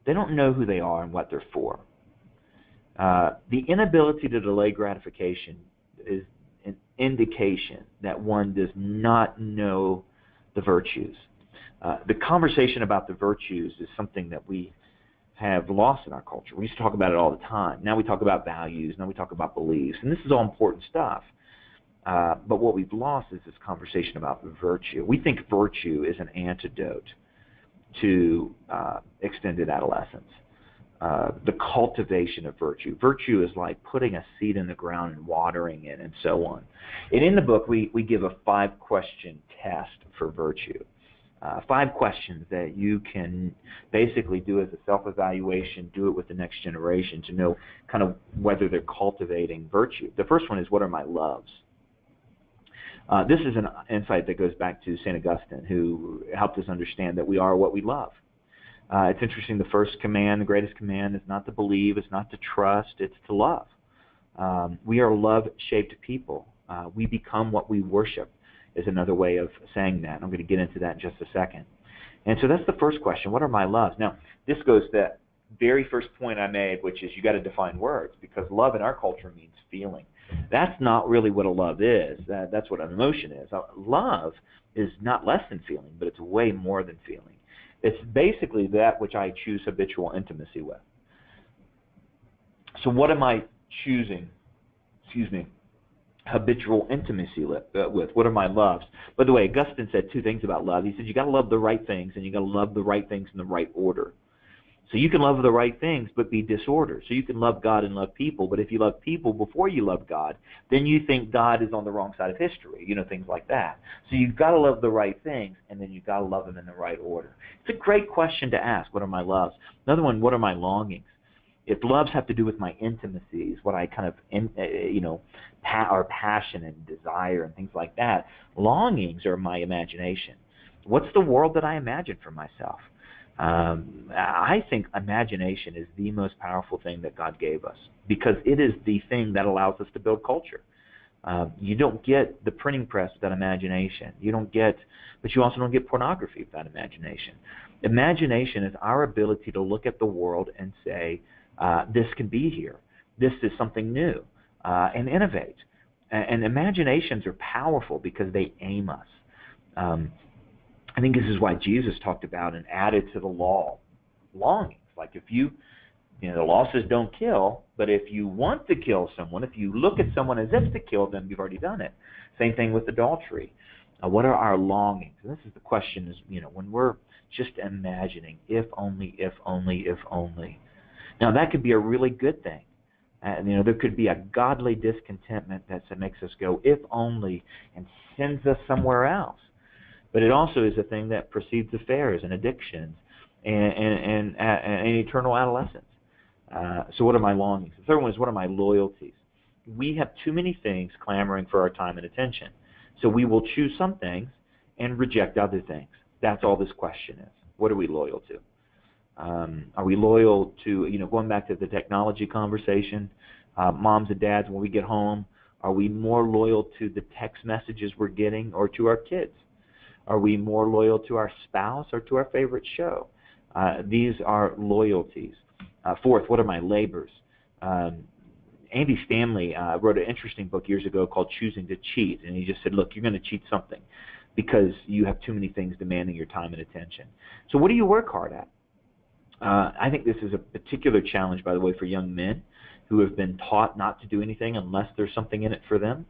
they don't know who they are and what they're for. The inability to delay gratification is an indication that one does not know the virtues. The conversation about the virtues is something that we have lost in our culture. We used to talk about it all the time. Now we talk about values. Now we talk about beliefs. And this is all important stuff. But what we've lost is this conversation about virtue. We think virtue is an antidote to extended adolescence. The cultivation of virtue. Virtue is like putting a seed in the ground and watering it and so on. And in the book, we give a 5-question test for virtue. 5 questions that you can basically do as a self-evaluation, do it with the next generation to know kind of whether they're cultivating virtue. The first one is, what are my loves? This is an insight that goes back to St. Augustine, who helped us understand that we are what we love. It's interesting, the first command, the greatest command, is not to believe, it's not to trust, it's to love. We are love-shaped people. We become what we worship, is another way of saying that. I'm going to get into that in just a second. And so that's the first question, what are my loves? Now, this goes to that very first point I made, which is you got to define words, because love in our culture means feeling. That's not really what a love is. That's what an emotion is. Love is not less than feeling, but it's way more than feeling. It's basically that which I choose habitual intimacy with. So what am I choosing, habitual intimacy with? What are my loves? By the way, Augustine said 2 things about love. He said you got to love the right things, and you got to love the right things in the right order. So you can love the right things but be disordered. So you can love God and love people, but if you love people before you love God, then you think God is on the wrong side of history, things like that. So you've got to love the right things, and then you've got to love them in the right order. It's a great question to ask, what are my loves? Another one, what are my longings? If loves have to do with my intimacies, what I kind of, or passion and desire and things like that, longings are my imagination. What's the world that I imagine for myself? I think imagination is the most powerful thing that God gave us, because it is the thing that allows us to build culture. You don't get the printing press without imagination. But you also don't get pornography without imagination. Imagination is our ability to look at the world and say, this can be here. This is something new, and innovate. And imaginations are powerful because they aim us. I think this is why Jesus talked about and added to the law longings. Like if the law says don't kill, but if you want to kill someone, if you look at someone as if to kill them, you've already done it. Same thing with adultery. What are our longings? And this is the question: is when we're just imagining, if only, if only, if only. Now that could be a really good thing. There could be a godly discontentment that makes us go, if only, and sends us somewhere else. But it also is a thing that precedes affairs and addictions and eternal adolescence. So what are my longings? The third one is, what are my loyalties? We have too many things clamoring for our time and attention. So we will choose some things and reject other things. That's all this question is. What are we loyal to? Are we loyal to, going back to the technology conversation, moms and dads, when we get home, are we more loyal to the text messages we're getting or to our kids? Are we more loyal to our spouse or to our favorite show? These are loyalties. Fourth, what are my labors? Andy Stanley wrote an interesting book years ago called Choosing to Cheat, and he just said, look, you're going to cheat something because you have too many things demanding your time and attention. So what do you work hard at? I think this is a particular challenge, by the way, for young men who have been taught not to do anything unless there's something in it for them.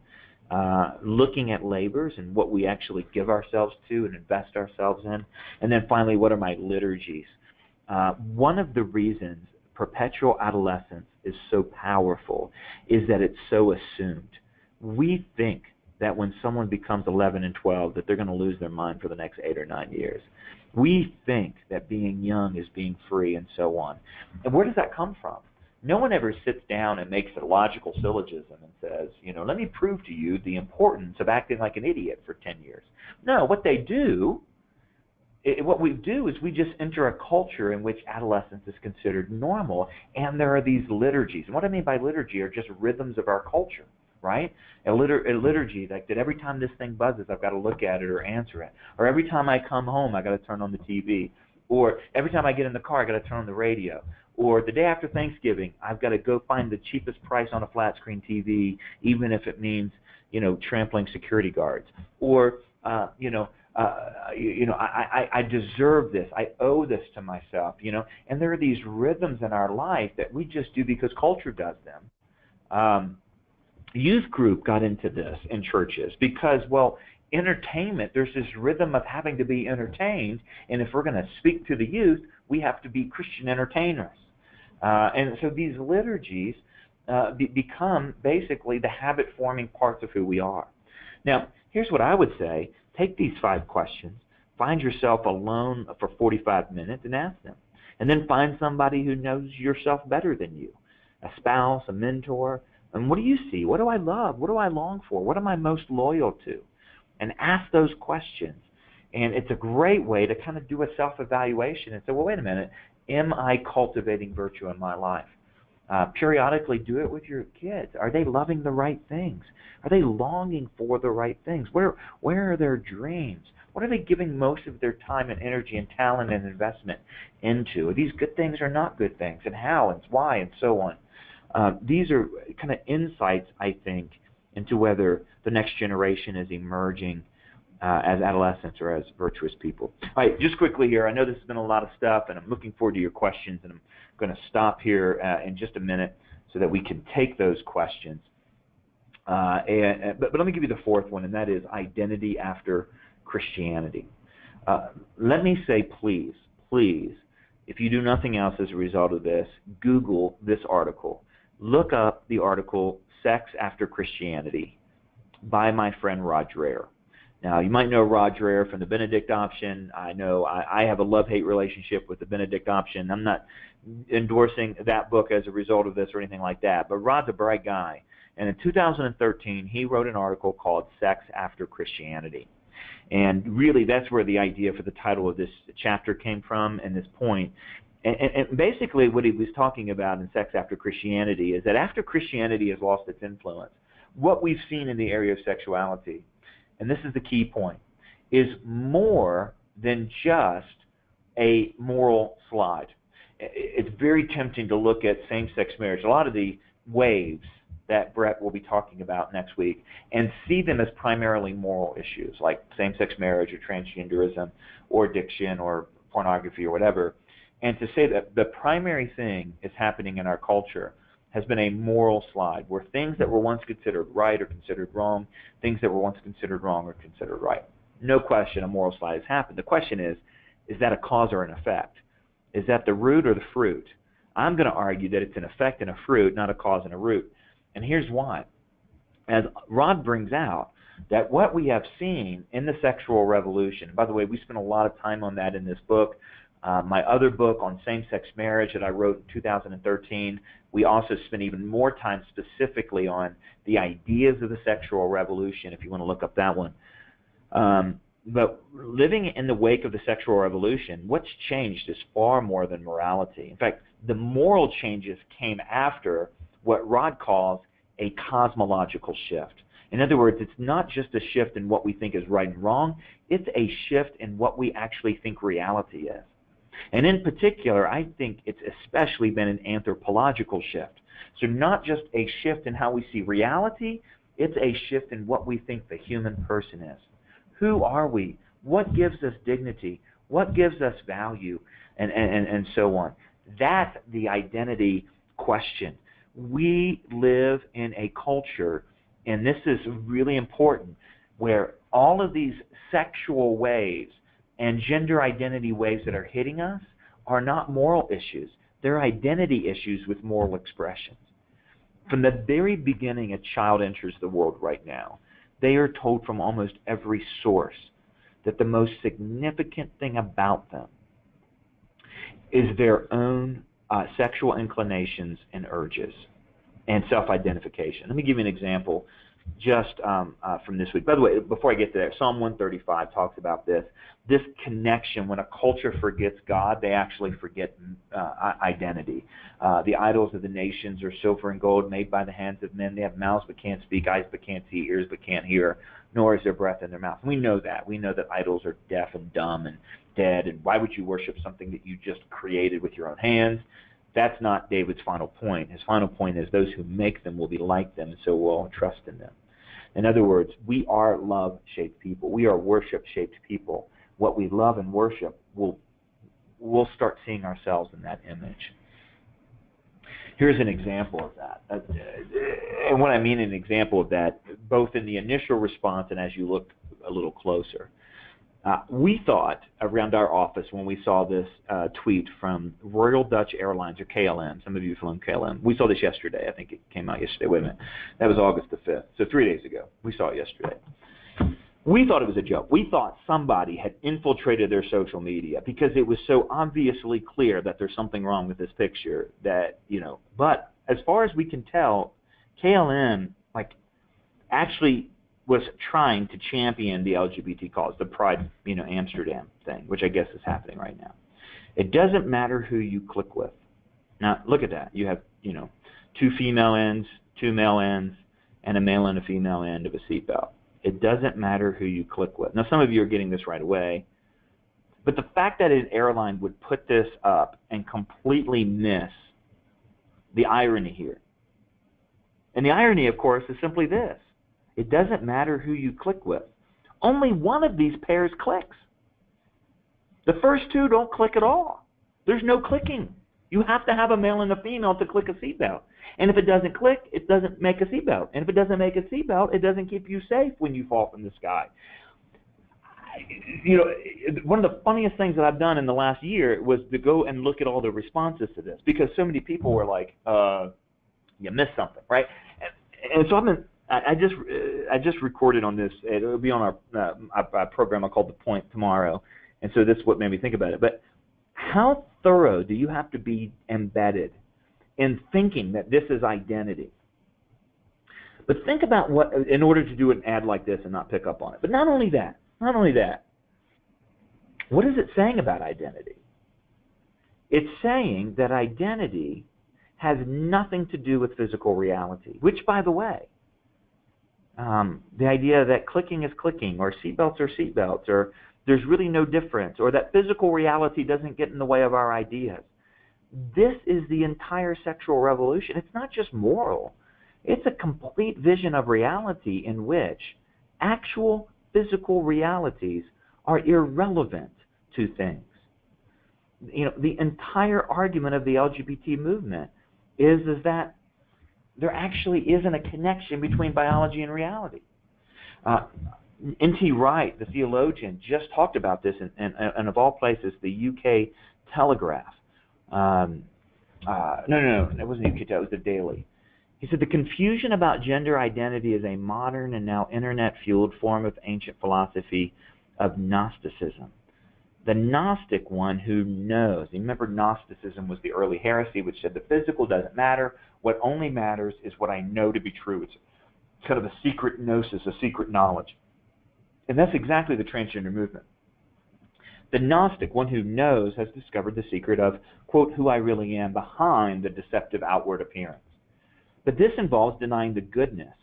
Looking at labors and what we actually give ourselves to and invest ourselves in. And then finally, what are my liturgies? One of the reasons perpetual adolescence is so powerful is that it's so assumed. We think that when someone becomes 11 and 12 that they're going to lose their mind for the next 8 or 9 years. We think that being young is being free and so on. And where does that come from? No one ever sits down and makes a logical syllogism and says, let me prove to you the importance of acting like an idiot for 10 years. No, what we do is we just enter a culture in which adolescence is considered normal, and there are these liturgies. And what I mean by liturgy are just rhythms of our culture, right? A liturgy that every time this thing buzzes, I've got to look at it or answer it. Or every time I come home, I've got to turn on the TV. Or every time I get in the car, I've got to turn on the radio. Or the day after Thanksgiving, I've got to go find the cheapest price on a flat screen TV, even if it means, trampling security guards. Or, I deserve this. I owe this to myself, And there are these rhythms in our life that we just do because culture does them. Youth group got into this in churches because, entertainment, there's this rhythm of having to be entertained, and if we're going to speak to the youth, we have to be Christian entertainers. And so these liturgies become basically the habit-forming parts of who we are. Now, here's what I would say. Take these 5 questions, find yourself alone for 45 minutes and ask them. And then find somebody who knows yourself better than you, a spouse, a mentor. And what do you see? What do I love? What do I long for? What am I most loyal to? And ask those questions. And it's a great way to kind of do a self-evaluation and say, well, wait a minute, am I cultivating virtue in my life? Periodically do it with your kids. Are they loving the right things? Are they longing for the right things? Where are their dreams? What are they giving most of their time and energy and talent and investment into? Are these good things or not good things? And how and why and so on. These are kind of insights, I think, into whether the next generation is emerging as adolescents or as virtuous people. All right, just quickly here, I know this has been a lot of stuff, and I'm looking forward to your questions, and I'm going to stop here in just a minute so that we can take those questions. But let me give you the fourth one, and that is identity after Christianity. Let me say, please, if you do nothing else as a result of this, Google this article. Look up the article, Sex After Christianity, by my friend Rod Dreher. Now, you might know Rod Dreher from the Benedict option. I know I have a love-hate relationship with the Benedict option. I'm not endorsing that book as a result of this or anything like that, but Rod's a bright guy. And in 2013, he wrote an article called Sex After Christianity. And really, that's where the idea for the title of this chapter came from and this point. And basically what he was talking about in Sex After Christianity is that after Christianity has lost its influence, what we've seen in the area of sexuality, and this is the key point, is more than just a moral slide. It's very tempting to look at same-sex marriage. A lot of the waves that Brett will be talking about next week and see them as primarily moral issues like same-sex marriage or transgenderism or addiction or pornography or whatever, and to say that the primary thing is happening in our culture has been a moral slide where things that were once considered right are considered wrong, things that were once considered wrong are considered right. No question a moral slide has happened. The question is that a cause or an effect? Is that the root or the fruit? I'm going to argue that it's an effect and a fruit, not a cause and a root. And here's why. As Rod brings out, that what we have seen in the sexual revolution, by the way, we spent a lot of time on that in this book. My other book on same-sex marriage that I wrote in 2013, we also spent even more time specifically on the ideas of the sexual revolution, if you want to look up that one. But living in the wake of the sexual revolution, what's changed is far more than morality. In fact, the moral changes came after what Rod calls a cosmological shift. In other words, it's not just a shift in what we think is right and wrong, it's a shift in what we actually think reality is. And in particular, I think it's especially been an anthropological shift. So not just a shift in how we see reality, it's a shift in what we think the human person is. Who are we? What gives us dignity? What gives us value? And so on. That's the identity question. We live in a culture, and this is really important, where all of these sexual waves and gender identity waves that are hitting us are not moral issues. They're identity issues with moral expressions. From the very beginning a child enters the world right now, they are told from almost every source that the most significant thing about them is their own sexual inclinations and urges and self-identification. Let me give you an example just from this week. By the way, before I get to that, Psalm 135 talks about this connection. When a culture forgets God, they actually forget identity. The idols of the nations are silver and gold made by the hands of men. They have mouths but can't speak, eyes but can't see, ears but can't hear, nor is there breath in their mouth. We know that. We know that idols are deaf and dumb and dead, and why would you worship something that you just created with your own hands? That's not David's final point. His final point is those who make them will be like them, and so we'll trust in them. In other words, we are love-shaped people. We are worship-shaped people. What we love and worship, we'll start seeing ourselves in that image. Here's an example of that. And what I mean an example of that, both in the initial response and as you look a little closer. We thought around our office when we saw this tweet from Royal Dutch Airlines, or KLM. Some of you flew in KLM. We saw this yesterday. I think it came out yesterday. Wait a minute. That was August the 5th. So 3 days ago. We saw it yesterday. We thought it was a joke. We thought somebody had infiltrated their social media because it was so obviously clear that there's something wrong with this picture that, but as far as we can tell, KLM, actually was trying to champion the LGBT cause, the Pride, Amsterdam thing, which I guess is happening right now. It doesn't matter who you click with. Now, look at that. You have, 2 female ends, 2 male ends, and a male and a female end of a seatbelt. It doesn't matter who you click with. Now, some of you are getting this right away, but the fact that an airline would put this up and completely miss the irony here. And the irony, of course, is simply this. It doesn't matter who you click with. Only one of these pairs clicks. The first 2 don't click at all. There's no clicking. You have to have a male and a female to click a seatbelt. And if it doesn't click, it doesn't make a seatbelt. And if it doesn't make a seatbelt, it doesn't keep you safe when you fall from the sky. One of the funniest things that I've done in the last year was to go and look at all the responses to this, because so many people were like, you missed something, right? And so I just recorded on this. It'll be on our program I called The Point tomorrow. And so this is what made me think about it. But how thorough do you have to be embedded in thinking that this is identity? But think about what, in order to do an ad like this and not pick up on it. But not only that, what is it saying about identity? It's saying that identity has nothing to do with physical reality, which, by the way, the idea that clicking is clicking, or seatbelts are seatbelts, or there's really no difference, or that physical reality doesn't get in the way of our ideas. This is the entire sexual revolution. It's not just moral. It's a complete vision of reality in which actual physical realities are irrelevant to things. The entire argument of the LGBT movement is that there actually isn't a connection between biology and reality. N.T. Wright, the theologian, just talked about this, and of all places, the UK Telegraph. No, it wasn't UK Telegraph, it was the Daily. He said, the confusion about gender identity is a modern and now internet-fueled form of ancient philosophy of Gnosticism. The Gnostic one who knows. Remember, Gnosticism was the early heresy which said the physical doesn't matter. What only matters is what I know to be true. It's kind of a secret gnosis, a secret knowledge. And that's exactly the transgender movement. The Gnostic, one who knows, has discovered the secret of, quote, who I really am behind the deceptive outward appearance. But this involves denying the goodness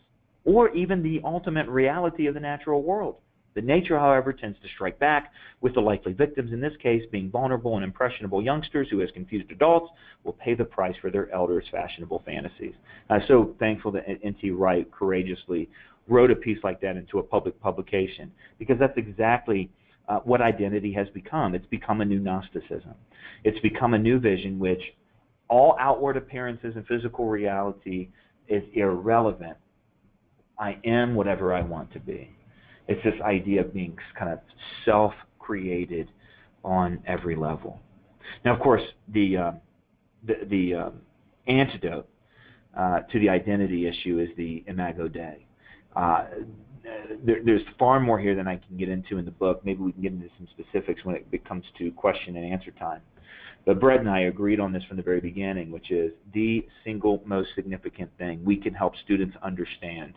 or even the ultimate reality of the natural world. The nature, however, tends to strike back, with the likely victims in this case being vulnerable and impressionable youngsters who, as confused adults, will pay the price for their elders' fashionable fantasies. I'm so thankful that N.T. Wright courageously wrote a piece like that into a public publication, because that's exactly what identity has become. It's become a new Gnosticism. It's become a new vision which all outward appearances and physical reality is irrelevant. I am whatever I want to be. It's this idea of being kind of self-created on every level. Now, of course, the antidote to the identity issue is the Imago Dei. There's far more here than I can get into in the book. Maybe we can get into some specifics when it comes to question and answer time. But Brett and I agreed on this from the very beginning, which is the single most significant thing we can help students understand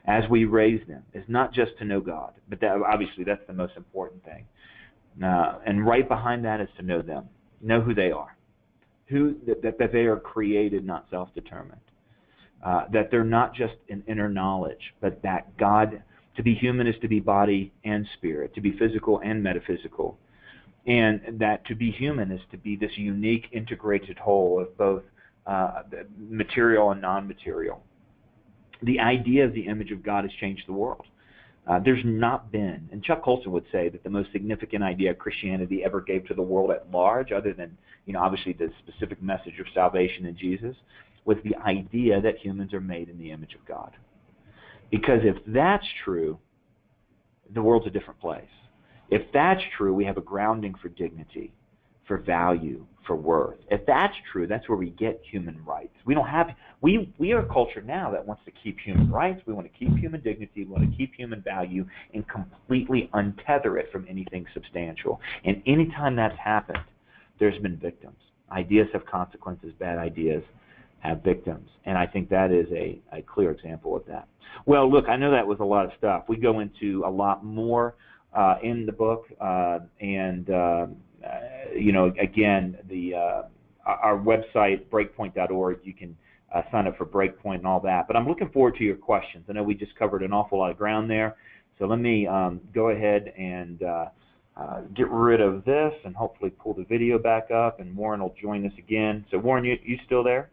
as we raise them is not just to know God, but obviously that's the most important thing. And right behind that is to know them, know who they are, that they are created, not self-determined, that they're not just an inner knowledge, but that God, to be human is to be body and spirit, to be physical and metaphysical, and that to be human is to be this unique integrated whole of both material and non-material. The idea of the image of God has changed the world. There's not been, and Chuck Colson would say that the most significant idea Christianity ever gave to the world at large, other than, obviously the specific message of salvation in Jesus, was the idea that humans are made in the image of God. Because if that's true, the world's a different place. If that's true, we have a grounding for dignity, for value, for worth. If that's true, that's where we get human rights. We are a culture now that wants to keep human rights. We want to keep human dignity. We want to keep human value and completely untether it from anything substantial. And anytime that's happened, there's been victims. Ideas have consequences. Bad ideas have victims. And I think that is a clear example of that. Well, look, I know that was a lot of stuff. We go into a lot more in the book, again, our website, breakpoint.org, you can sign up for Breakpoint and all that. But I'm looking forward to your questions. I know we just covered an awful lot of ground there. So let me go ahead and get rid of this and hopefully pull the video back up, and Warren will join us again. So Warren, you still there?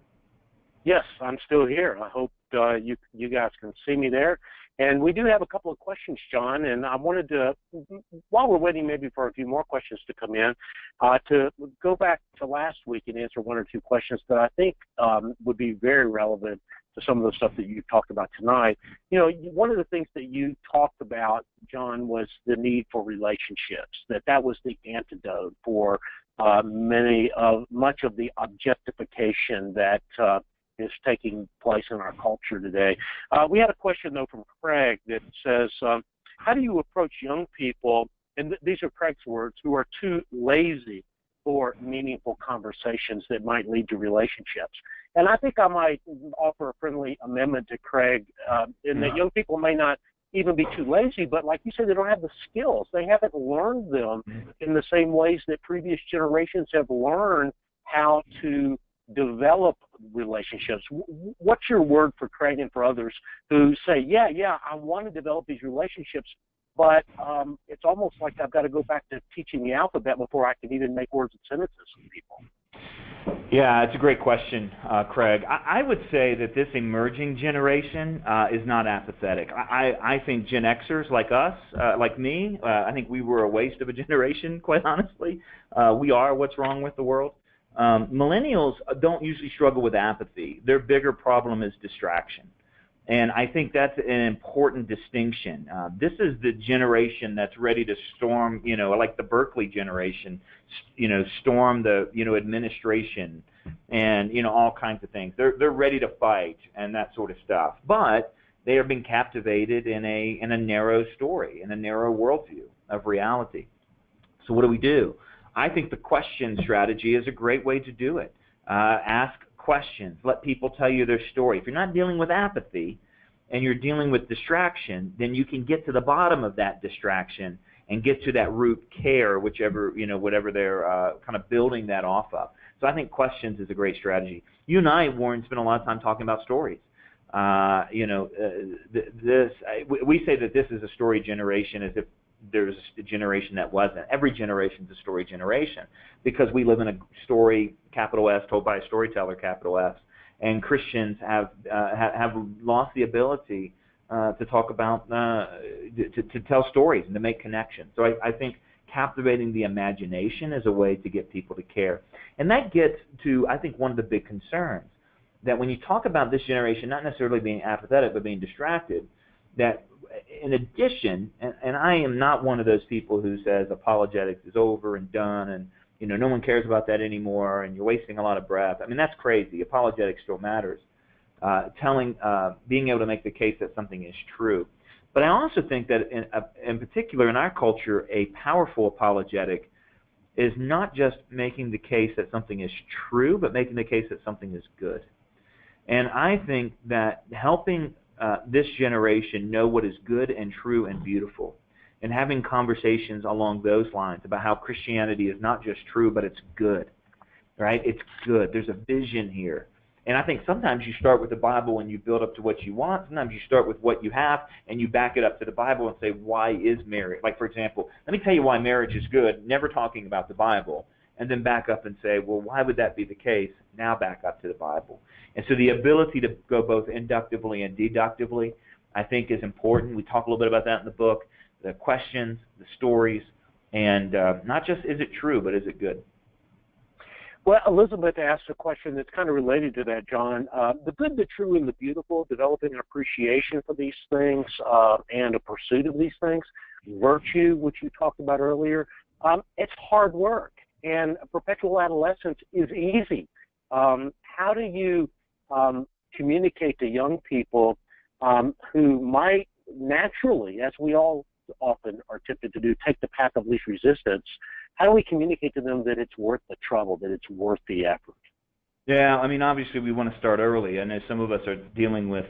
Yes, I'm still here. I hope you guys can see me there. And we do have a couple of questions, John, and I wanted to, while we're waiting maybe for a few more questions to come in, to go back to last week and answer one or two questions that I think would be very relevant to some of the stuff that you talked about tonight. One of the things that you talked about, John, was the need for relationships, that was the antidote for much of the objectification that is taking place in our culture today. We had a question, though, from Craig that says, how do you approach young people, and these are Craig's words, who are too lazy for meaningful conversations that might lead to relationships? And I think I might offer a friendly amendment to Craig in that young people may not even be too lazy, but like you said, they don't have the skills. They haven't learned them in the same ways that previous generations have learned how to develop relationships. What's your word for Craig and for others who say, yeah, I want to develop these relationships, but it's almost like I've got to go back to teaching the alphabet before I can even make words and sentences with people? Yeah, it's a great question, Craig. I would say that this emerging generation is not apathetic. I think Gen Xers like us, like me, I think we were a waste of a generation, quite honestly. We are what's wrong with the world. Millennials don't usually struggle with apathy. Their bigger problem is distraction. And I think that's an important distinction. This is the generation that's ready to storm, like the Berkeley generation, storm the, administration and, all kinds of things. They're ready to fight and that sort of stuff. But they are being captivated in a narrow story, in a narrow worldview of reality. So what do? I think the question strategy is a great way to do it. Ask questions. Let people tell you their story. If you're not dealing with apathy and you're dealing with distraction, then you can get to the bottom of that distraction and get to that root care, whatever they're kind of building that off of. So I think questions is a great strategy. You and I, Warren, spend a lot of time talking about stories. We say that this is a story generation as if there's a generation that wasn't. Every generation's a story generation because we live in a story, capital S, told by a storyteller, capital S. And Christians have lost the ability to talk about, to tell stories and to make connections. So I think captivating the imagination is a way to get people to care. And that gets to, I think, one of the big concerns, that when you talk about this generation not necessarily being apathetic but being distracted, that in addition, and I am not one of those people who says apologetics is over and done and no one cares about that anymore and you're wasting a lot of breath. I mean, that's crazy. Apologetics still matters. Being able to make the case that something is true. But I also think that in particular in our culture, a powerful apologetic is not just making the case that something is true, but making the case that something is good. And I think that helping this generation know what is good and true and beautiful, and having conversations along those lines about how Christianity is not just true, but it's good, right? It's good. There's a vision here. And I think sometimes you start with the Bible and you build up to what you want. Sometimes you start with what you have and you back it up to the Bible and say, why is marriage? Like, for example, let me tell you why marriage is good, never talking about the Bible, and then back up and say, well, why would that be the case? Now back up to the Bible. And so the ability to go both inductively and deductively, I think, is important. We talk a little bit about that in the book, the questions, the stories, and not just is it true, but is it good? Well, Elizabeth asked a question that's kind of related to that, John. The good, the true, and the beautiful, developing an appreciation for these things and a pursuit of these things. Virtue, which you talked about earlier, it's hard work. And perpetual adolescence is easy. How do you communicate to young people who might naturally, as we all often are tempted to do, take the path of least resistance? How do we communicate to them that it's worth the trouble, that it's worth the effort? Yeah, I mean, obviously we want to start early. I know some of us are dealing with,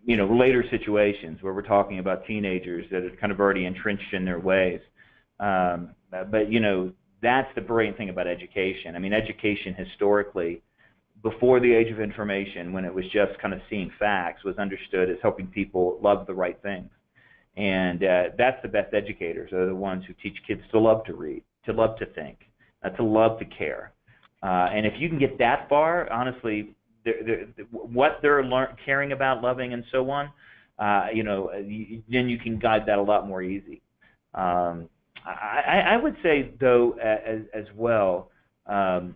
later situations where we're talking about teenagers that are kind of already entrenched in their ways. But that's the brilliant thing about education. I mean, education historically, before the age of information, when it was just kind of seeing facts, was understood as helping people love the right things. And that's the best educators, are the ones who teach kids to love to read, to love to think, to love to care. And if you can get that far, honestly, what they're caring about, loving, and so on, then you can guide that a lot more easy. I would say, though, as well, that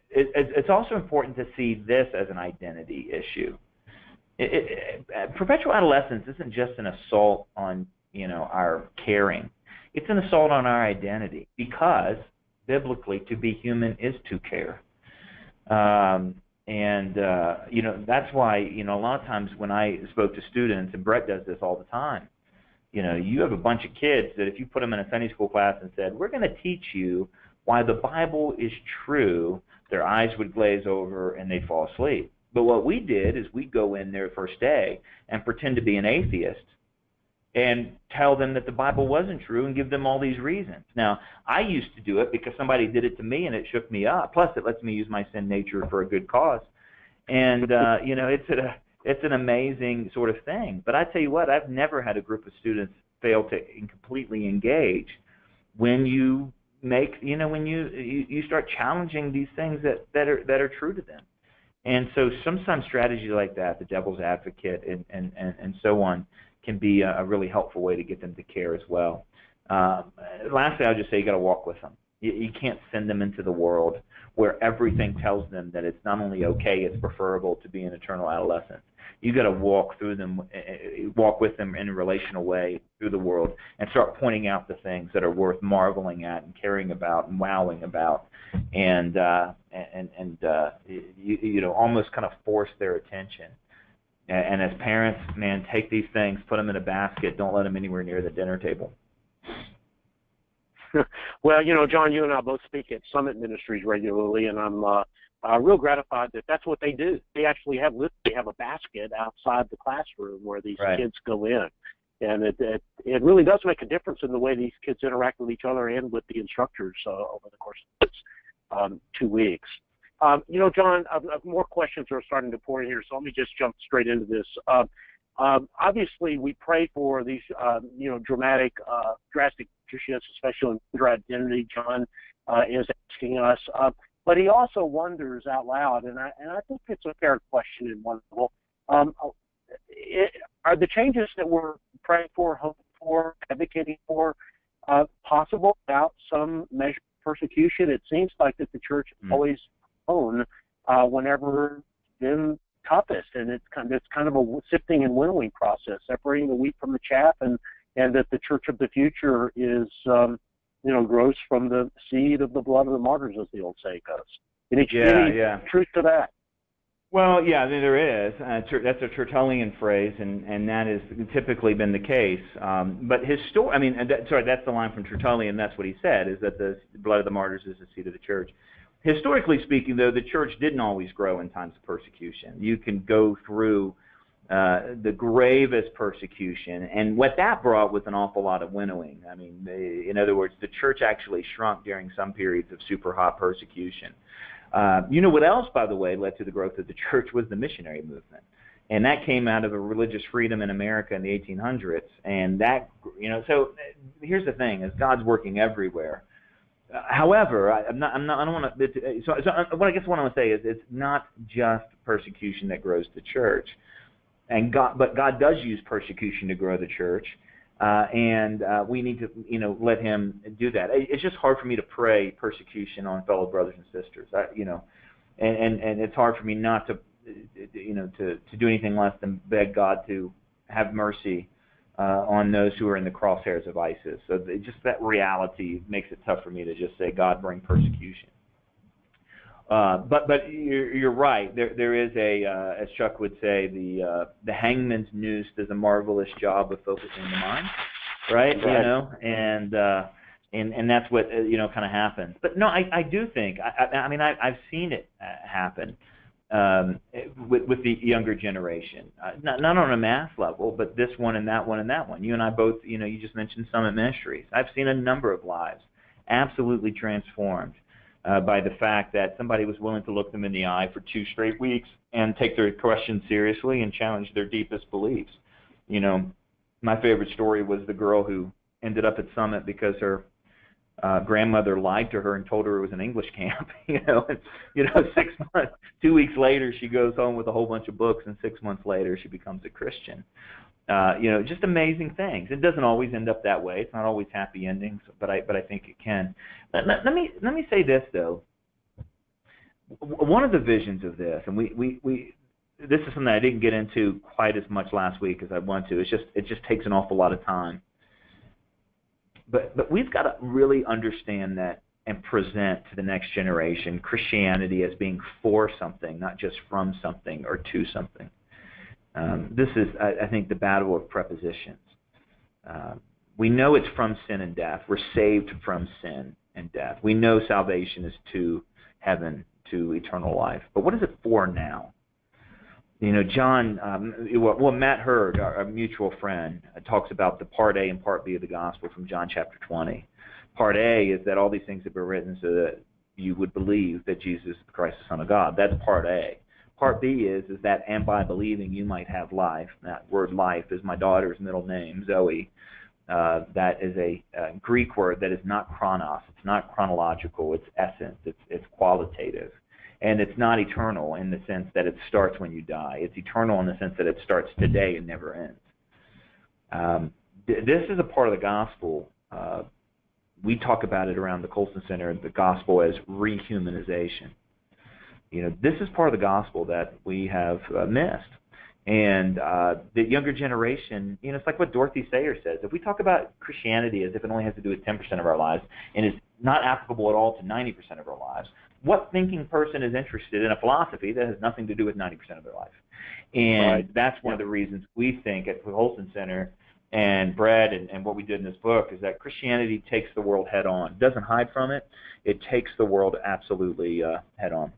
it's also important to see this as an identity issue. Perpetual adolescence isn't just an assault on our caring. It's an assault on our identity, because biblically to be human is to care. That's why a lot of times when I spoke to students, and Brett does this all the time, you have a bunch of kids that if you put them in a Sunday school class and said, we're going to teach you why the Bible is true, their eyes would glaze over and they'd fall asleep. But what we did is we'd go in there first day and pretend to be an atheist and tell them that the Bible wasn't true and give them all these reasons. Now, I used to do it because somebody did it to me and it shook me up. Plus, it lets me use my sin nature for a good cause. And, it's an amazing sort of thing. But I tell you what, I've never had a group of students fail to completely engage when you make, when you start challenging these things that are true to them. And so sometimes strategies like that, the devil's advocate and so on, can be a really helpful way to get them to care as well. Lastly, I'll just say you got to walk with them. You can't send them into the world where everything tells them that it's not only okay, it's preferable to be an eternal adolescent. You got to walk with them in a relational way through the world and start pointing out the things that are worth marveling at and caring about and wowing about, and almost kind of force their attention. And as parents, man, take these things, put them in a basket. Don't let them anywhere near the dinner table. Well, John, you and I both speak at Summit Ministries regularly, and I'm real gratified that that's what they do. They actually have a basket outside the classroom where these right. kids go in, and it really does make a difference in the way these kids interact with each other and with the instructors over the course of this 2 weeks. John, more questions are starting to pour in here, so let me just jump straight into this. Obviously, we pray for these, drastic shifts, especially in gender identity. John is asking us, but he also wonders out loud, and I think it's a fair question in one level. Are the changes that we're praying for, hoping for, advocating for, possible without some measure of persecution? It seems like that the church always own whenever been toughest, and it's kind of a sifting and winnowing process, separating the wheat from the chaff, and that the church of the future is grows from the seed of the blood of the martyrs, as the old saying goes. Any truth to that? Well, yeah, there is. That's a Tertullian phrase, and that has typically been the case. But that's the line from Tertullian. That's what he said, is that the blood of the martyrs is the seed of the church. Historically speaking, though, the church didn't always grow in times of persecution. You can go through the gravest persecution, and what that brought was an awful lot of winnowing. I mean, in other words, the church actually shrunk during some periods of super hot persecution. What else, by the way, led to the growth of the church was the missionary movement. And that came out of a religious freedom in America in the 1800s. And that, so here's the thing, is God's working everywhere. However, I don't want to. So what I want to say is, it's not just persecution that grows the church, but God does use persecution to grow the church, and we need to, let Him do that. It's just hard for me to pray persecution on fellow brothers and sisters, and it's hard for me not to, to do anything less than beg God to have mercy on those who are in the crosshairs of ISIS. So just that reality makes it tough for me to just say, God, bring persecution. But you're right. There is as Chuck would say, the hangman's noose does a marvelous job of focusing the mind, right? And that's what kind of happens. But no, I do think. I've seen it happen. With the younger generation, not on a mass level, but this one and that one and that one. You and I both, you just mentioned Summit Ministries. I've seen a number of lives absolutely transformed by the fact that somebody was willing to look them in the eye for 2 straight weeks and take their questions seriously and challenge their deepest beliefs. My favorite story was the girl who ended up at Summit because her grandmother lied to her and told her it was an English camp. 6 months, 2 weeks later, she goes home with a whole bunch of books, and 6 months later, she becomes a Christian. Just amazing things. It doesn't always end up that way. It's not always happy endings, but I think it can. Let me say this though. One of the visions of this, and this is something I didn't get into quite as much last week as I want to. It just takes an awful lot of time. But we've got to really understand that and present to the next generation Christianity as being for something, not just from something or to something. This is, I think, the battle of prepositions. We know it's from sin and death. We're saved from sin and death. We know salvation is to heaven, to eternal life. But what is it for now? John, Matt Hurd, our mutual friend, talks about the part A and part B of the gospel from John chapter 20. Part A is that all these things have been written so that you would believe that Jesus is Christ, the Son of God. That's part A. Part B is that, and by believing you might have life. That word life is my daughter's middle name, Zoe. that is a Greek word that is not chronos. It's not chronological. It's essence. It's qualitative. And it's not eternal in the sense that it starts when you die. It's eternal in the sense that it starts today and never ends. This is a part of the gospel. We talk about it around the Colson Center, the gospel as rehumanization. This is part of the gospel that we have missed. And the younger generation, it's like what Dorothy Sayers says. If we talk about Christianity as if it only has to do with 10% of our lives and is not applicable at all to 90% of our lives, what thinking person is interested in a philosophy that has nothing to do with 90% of their life? And that's one of the reasons we think at the Colson Center and Brad and what we did in this book is that Christianity takes the world head on. It doesn't hide from it. It takes the world absolutely head on.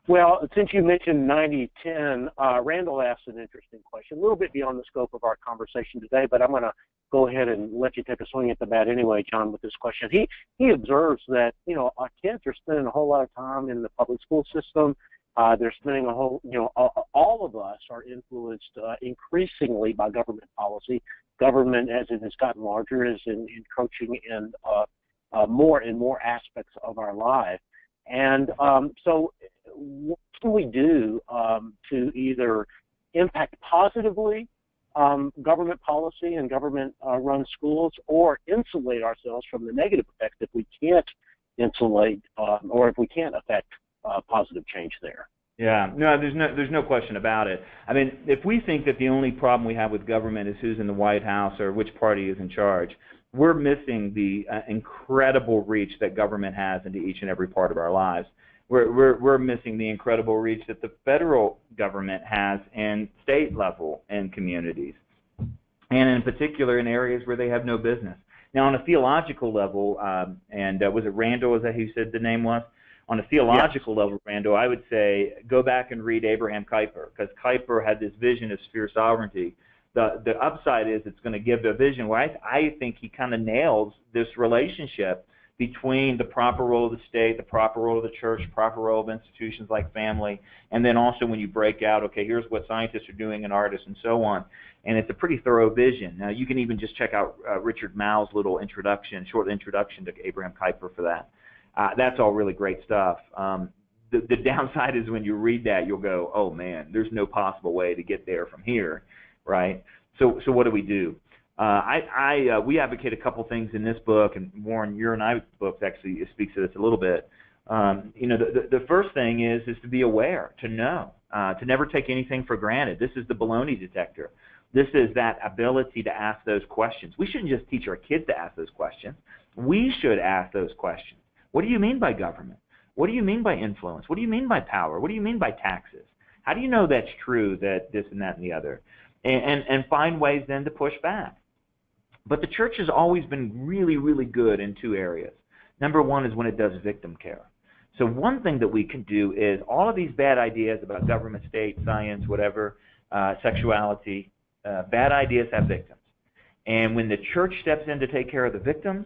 Well, since you mentioned 90-10, Randall asked an interesting question, a little bit beyond the scope of our conversation today, but I'm going to go ahead and let you take a swing at the bat anyway, John, with this question. He observes that, our kids are spending a whole lot of time in the public school system. They're spending all of us are influenced increasingly by government policy. Government, as it has gotten larger, is encroaching in more and more aspects of our life. And so what can we do to either impact positively government policy and government-run schools, or insulate ourselves from the negative effects if we can't insulate or if we can't affect positive change there? Yeah, no, there's no question about it. I mean, if we think that the only problem we have with government is who's in the White House or which party is in charge, we're missing the incredible reach that government has into each and every part of our lives. We're missing the incredible reach that the federal government has in state level and communities, and in particular in areas where they have no business. Now, on a theological level, was it Randall? Is that who you said the name was? On a theological level, Randall, I would say go back and read Abraham Kuyper, because Kuyper had this vision of sphere sovereignty. The upside is it's going to give a vision where I think he kind of nails this relationship between the proper role of the state, the proper role of the church, proper role of institutions like family, and then also when you break out, okay, here's what scientists are doing and artists and so on. And it's a pretty thorough vision. Now, you can even just check out Richard Mouw's little short introduction to Abraham Kuyper for that. That's all really great stuff. The downside is when you read that, you'll go, oh, man, there's no possible way to get there from here, right? So what do we do? We advocate a couple things in this book, and Warren, your and I's book actually speaks to this a little bit. The first thing is to be aware, to know, to never take anything for granted. This is the baloney detector. This is that ability to ask those questions. We shouldn't just teach our kids to ask those questions. We should ask those questions. What do you mean by government? What do you mean by influence? What do you mean by power? What do you mean by taxes? How do you know that's true, that this and that and the other? And find ways then to push back. But the church has always been really, really good in two areas. Number one is when it does victim care. So one thing that we can do is all of these bad ideas about government, state, science, whatever, sexuality, bad ideas have victims. And when the church steps in to take care of the victims,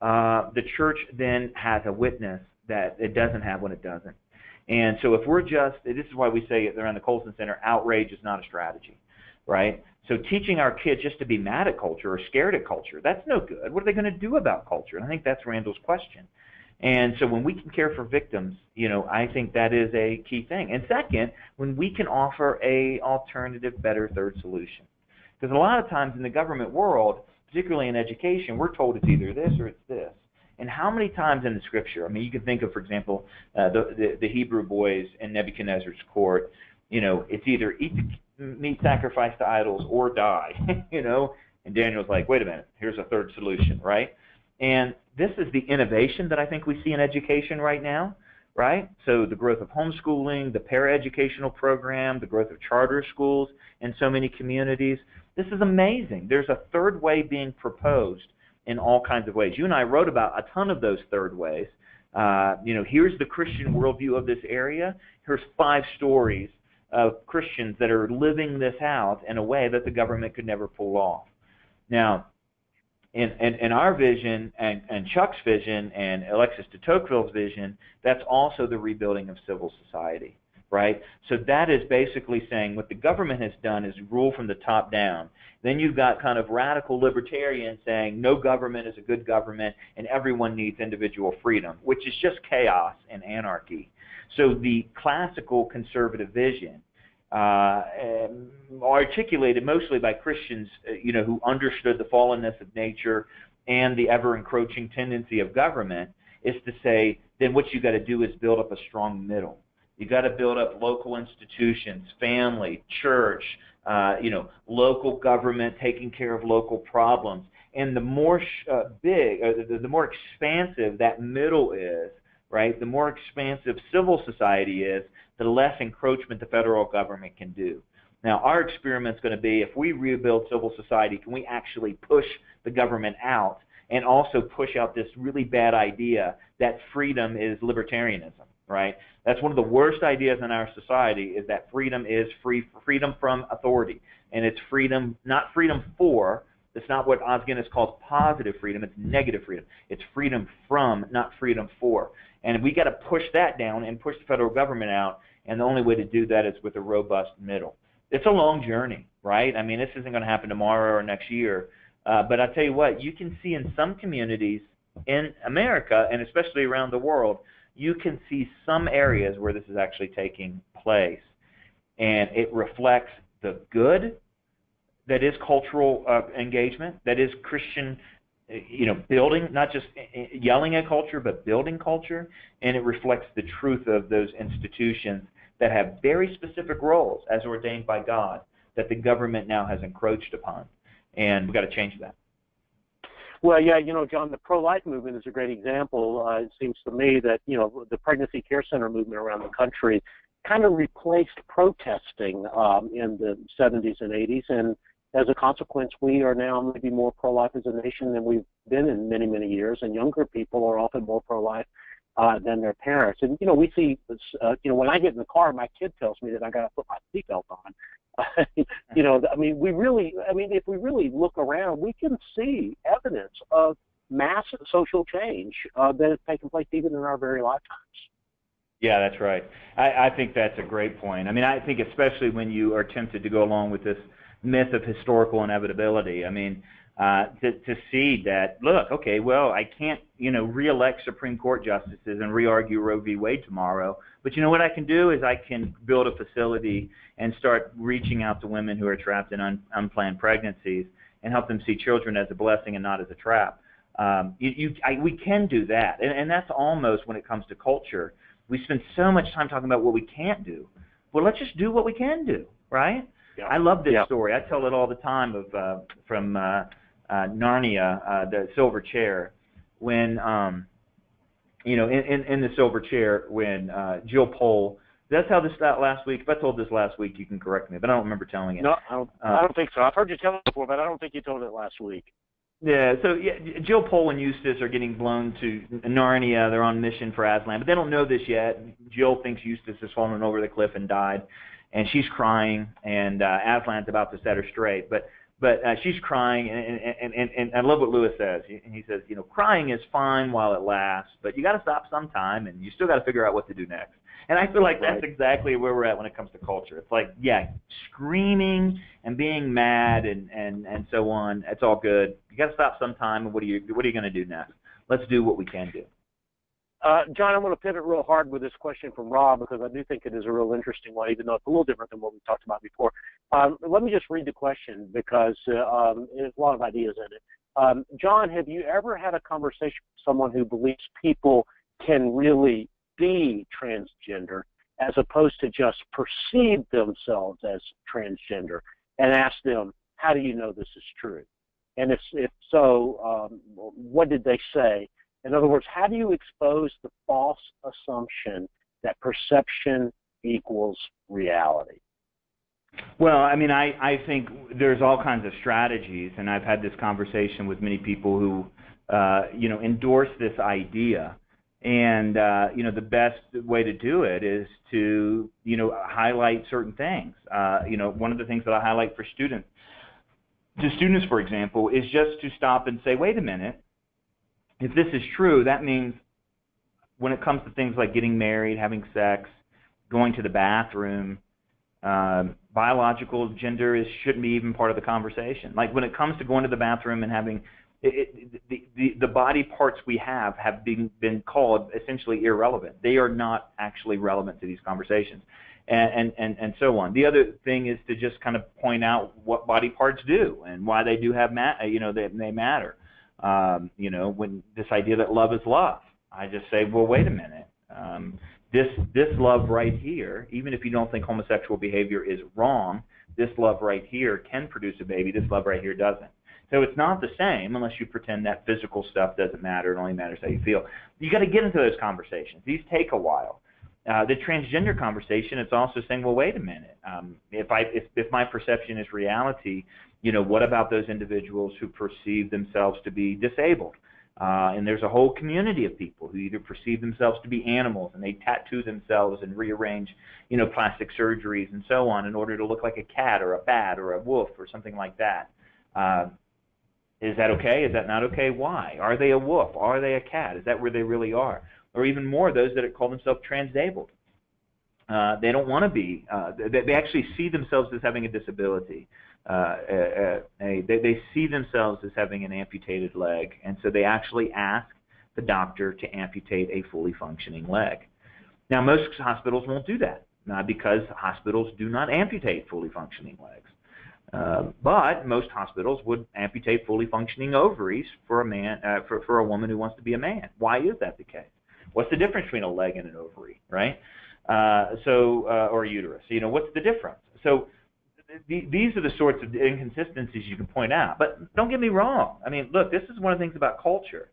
the church then has a witness that it doesn't have when it doesn't. And so if we're this is why we say around the Colson Center, outrage is not a strategy, right? So teaching our kids just to be mad at culture or scared at culture, that's no good. What are they going to do about culture? And I think that's Randall's question. And so when we can care for victims, I think that is a key thing. And second, when we can offer a alternative, better third solution. Because a lot of times in the government world, particularly in education, we're told it's either this or it's this. And how many times in the scripture, I mean, you can think of, for example, the Hebrew boys in Nebuchadnezzar's court, it's either eat the meat sacrificed to idols or die, and Daniel's like, wait a minute, here's a third solution, right? And this is the innovation that I think we see in education right now, right? So the growth of homeschooling, the paraeducational program, the growth of charter schools in so many communities. This is amazing. There's a third way being proposed in all kinds of ways. You and I wrote about a ton of those third ways. Here's the Christian worldview of this area. Here's 5 stories of Christians that are living this out in a way that the government could never pull off. Now, in our vision and Chuck's vision and Alexis de Tocqueville's vision, that's also the rebuilding of civil society, right? So that is basically saying what the government has done is rule from the top down. Then you've got kind of radical libertarians saying no government is a good government and everyone needs individual freedom, which is just chaos and anarchy. So the classical conservative vision, articulated mostly by Christians, who understood the fallenness of nature and the ever-encroaching tendency of government, is to say, then what you got to do is build up a strong middle. You got to build up local institutions, family, church, local government taking care of local problems. And the more the more expansive that middle is, right, the more expansive civil society is, the less encroachment the federal government can do. Now, our experiment's going to be, if we rebuild civil society, can we actually push the government out and also push out this really bad idea that freedom is libertarianism, right? That's one of the worst ideas in our society, is that freedom is freedom from authority. And it's freedom, not freedom for. It's not what Os Guinness calls positive freedom. It's negative freedom. It's freedom from, not freedom for. And we got to push that down and push the federal government out, and the only way to do that is with a robust middle. It's a long journey, right? I mean, this isn't going to happen tomorrow or next year. But I tell you what, you can see in some communities in America, and especially around the world, you can see some areas where this is actually taking place. And it reflects the good that is cultural engagement, that is Christian building, not just yelling at culture, but building culture, and it reflects the truth of those institutions that have very specific roles as ordained by God that the government now has encroached upon, and we've got to change that. Well, yeah, John, the pro-life movement is a great example. It seems to me that, the pregnancy care center movement around the country kind of replaced protesting in the 70s and 80s, and as a consequence, we are now maybe more pro-life as a nation than we've been in many, many years, and younger people are often more pro-life than their parents. And, we see, when I get in the car, my kid tells me that I got to put my seatbelt on. If we really look around, we can see evidence of massive social change that has taken place even in our very lifetimes. Yeah, that's right. I think that's a great point. I mean, I think especially when you are tempted to go along with this myth of historical inevitability. I mean, to see that, look, okay, well, I can't, re-elect Supreme Court justices and re-argue Roe v. Wade tomorrow, but what I can do is I can build a facility and start reaching out to women who are trapped in unplanned pregnancies and help them see children as a blessing and not as a trap. We can do that, and that's almost, when it comes to culture, we spend so much time talking about what we can't do. Well, let's just do what we can do, right? Yeah. I love this story. I tell it all the time from Narnia, the silver chair, when in the silver chair, when Jill Pole. That's how this started last week. If I told this last week, you can correct me, but I don't remember telling it. No, I don't think so. I've heard you tell it before, but I don't think you told it last week. Yeah, so Jill Pole and Eustace are getting blown to Narnia. They're on mission for Aslan, but they don't know this yet. Jill thinks Eustace has fallen over the cliff and died, and she's crying, and Aslan's about to set her straight. But she's crying, and I love what Lewis says. He says, crying is fine while it lasts, but you got to stop sometime, and you still got to figure out what to do next. And I feel like that's exactly where we're at when it comes to culture. It's like, screaming and being mad and so on. It's all good. You got to stop sometime. And what are you going to do next? Let's do what we can do. John, I'm going to pivot real hard with this question from Rob because I do think it is a real interesting one, even though it's a little different than what we talked about before. Let me just read the question because there's a lot of ideas in it. John, have you ever had a conversation with someone who believes people can really be transgender as opposed to just perceive themselves as transgender, and ask them, how do you know this is true? And if so, what did they say? In other words, how do you expose the false assumption that perception equals reality? Well, I mean, I think there's all kinds of strategies, and I've had this conversation with many people who, endorse this idea. And, the best way to do it is to, highlight certain things. One of the things that I highlight for students, for example, is just to stop and say, wait a minute, if this is true, that means when it comes to things like getting married, having sex, going to the bathroom, biological gender shouldn't be even part of the conversation. Like when it comes to going to the bathroom and having the body parts we have been called essentially irrelevant. They are not actually relevant to these conversations, and so on. The other thing is to just kind of point out what body parts do and why they do have they matter. When this idea that love is love, I just say, well, wait a minute. This love right here, even if you don't think homosexual behavior is wrong, this love right here can produce a baby. This love right here doesn't. So it's not the same unless you pretend that physical stuff doesn't matter. It only matters how you feel. You got to get into those conversations. These take a while. The transgender conversation, it's also saying, well, wait a minute. If my perception is reality, what about those individuals who perceive themselves to be disabled? And there's a whole community of people who either perceive themselves to be animals and they tattoo themselves and rearrange, plastic surgeries and so on in order to look like a cat or a bat or a wolf or something like that. Is that okay? Is that not okay? Why? Are they a wolf? Are they a cat? Is that where they really are? Or even more, those that call themselves transdisabled. They don't want to be. They actually see themselves as having a disability. They see themselves as having an amputated leg, and so they actually ask the doctor to amputate a fully functioning leg. Now, most hospitals won't do that, because hospitals do not amputate fully functioning legs. But most hospitals would amputate fully functioning ovaries for a man, for a woman who wants to be a man. Why is that the case? What's the difference between a leg and an ovary, right? Or a uterus? What's the difference? So these are the sorts of inconsistencies you can point out. But don't get me wrong. I mean, look, this is one of the things about culture.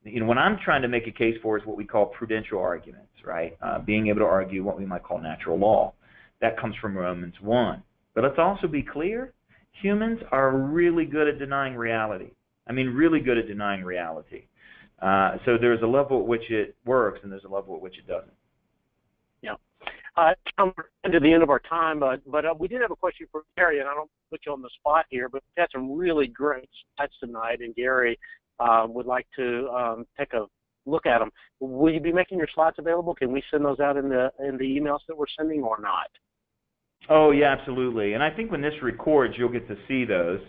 When I'm trying to make a case for is what we call prudential arguments, right? Being able to argue what we might call natural law. That comes from Romans 1. But let's also be clear, humans are really good at denying reality. I mean, really good at denying reality. So there's a level at which it works, and there's a level at which it doesn't. Yeah. Tom, we're to the end of our time, but we did have a question for Gary, and I don't put you on the spot here, but we had some really great slides tonight, and Gary would like to take a look at them. Will you be making your slides available? Can we send those out in the emails that we're sending or not? Oh yeah, absolutely. And I think when this records, you'll get to see those.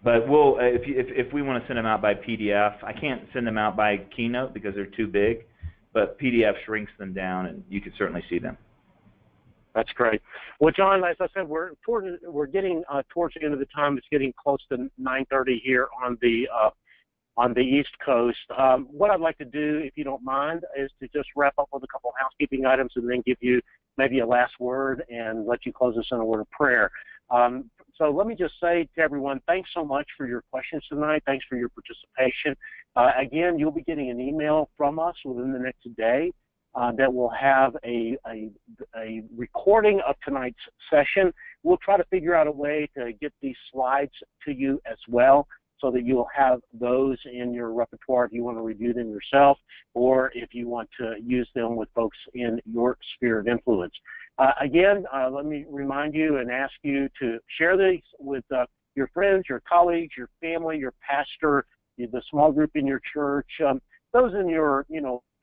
But we'll, if we want to send them out by PDF, I can't send them out by Keynote because they're too big. But PDF shrinks them down, and you can certainly see them. That's great. Well, John, as I said, we're getting towards the end of the time. It's getting close to 9:30 here on the East Coast. What I'd like to do, if you don't mind, is to just wrap up with a couple of housekeeping items and then give you maybe a last word and let you close us in a word of prayer. So let me just say to everyone, thanks so much for your questions tonight. Thanks for your participation. Again, you'll be getting an email from us within the next day that will have a recording of tonight's session. We'll try to figure out a way to get these slides to you as well, so that you'll have those in your repertoire if you want to review them yourself, or if you want to use them with folks in your sphere of influence. Again, let me remind you and ask you to share these with your friends, your colleagues, your family, your pastor, the small group in your church, those in your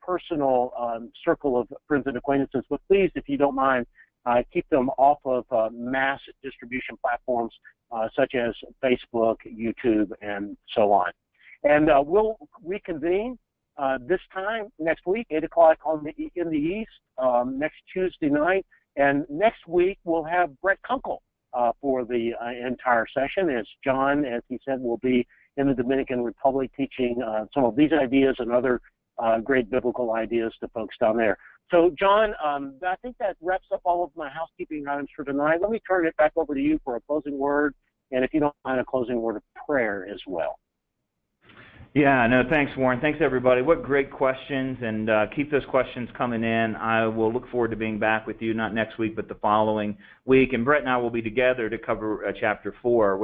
personal circle of friends and acquaintances. But please, if you don't mind, keep them off of mass distribution platforms such as Facebook, YouTube, and so on. And we'll reconvene this time next week, 8 o'clock in the East, next Tuesday night. And next week, we'll have Brett Kunkel for the entire session, as John, as he said, will be in the Dominican Republic teaching some of these ideas and other great biblical ideas to folks down there. So, John, I think that wraps up all of my housekeeping items for tonight. Let me turn it back over to you for a closing word, and if you don't mind, a closing word of prayer as well. Yeah, no, thanks, Warren. Thanks, everybody. What great questions, and keep those questions coming in. I will look forward to being back with you, not next week, but the following week. And Brett and I will be together to cover Chapter 4,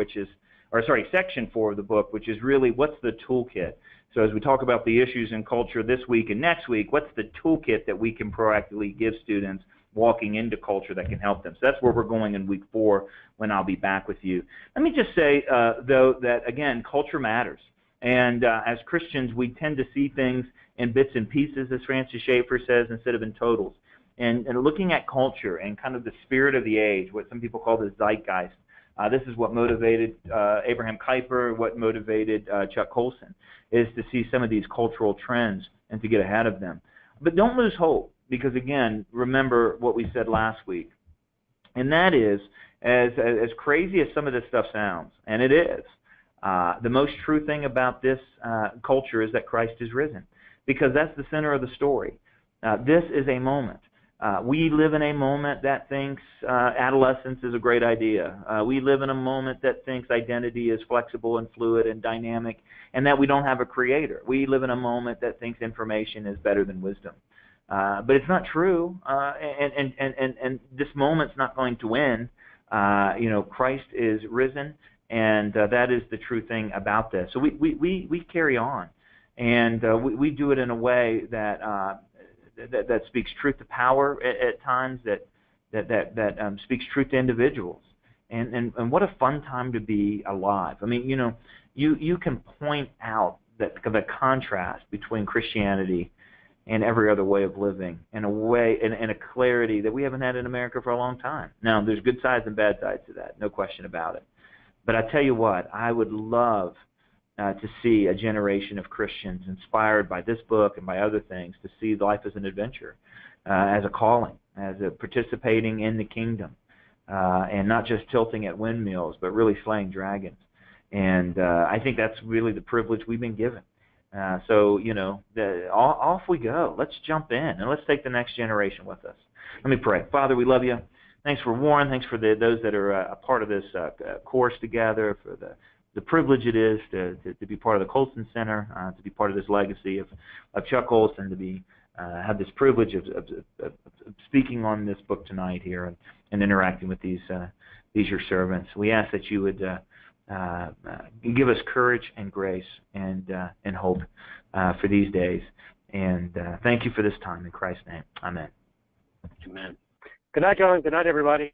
Section 4 of the book, which is really what's the toolkit. So as we talk about the issues in culture this week and next week, what's the toolkit that we can proactively give students walking into culture that can help them? So that's where we're going in week 4 when I'll be back with you. Let me just say, though, that, again, culture matters. And as Christians, we tend to see things in bits and pieces, as Francis Schaeffer says, instead of in totals. and looking at culture and kind of the spirit of the age, what some people call the zeitgeist. This is what motivated Abraham Kuyper, what motivated Chuck Colson, is to see some of these cultural trends and to get ahead of them. But don't lose hope, because again, remember what we said last week, and that is, as crazy as some of this stuff sounds, and it is, the most true thing about this culture is that Christ is risen, because that's the center of the story. This is a moment. We live in a moment that thinks adolescence is a great idea. We live in a moment that thinks identity is flexible and fluid and dynamic, and that we don't have a creator. We live in a moment that thinks information is better than wisdom. But it's not true, and this moment's not going to win. Christ is risen, and that is the true thing about this. So we carry on, and we do it in a way that that speaks truth to power at times, that speaks truth to individuals, and what a fun time to be alive. I mean, you can point out that the contrast between Christianity and every other way of living in a way, in a clarity that we haven't had in America for a long time. Now, there's good sides and bad sides to that, no question about it. But I tell you what, I would love to see a generation of Christians inspired by this book and by other things to see life as an adventure, as a calling, as a participating in the kingdom, and not just tilting at windmills, but really slaying dragons. And I think that's really the privilege we've been given. So off we go. Let's jump in, and let's take the next generation with us. Let me pray. Father, we love you. Thanks for Warren. Thanks for those that are a part of this course together, for the privilege it is to be part of the Colson Center, to be part of this legacy of Chuck Colson, to have this privilege of speaking on this book tonight here and interacting with these your servants. We ask that you would give us courage and grace and hope for these days. And thank you for this time in Christ's name. Amen. Amen. Good night, John. Good night, everybody.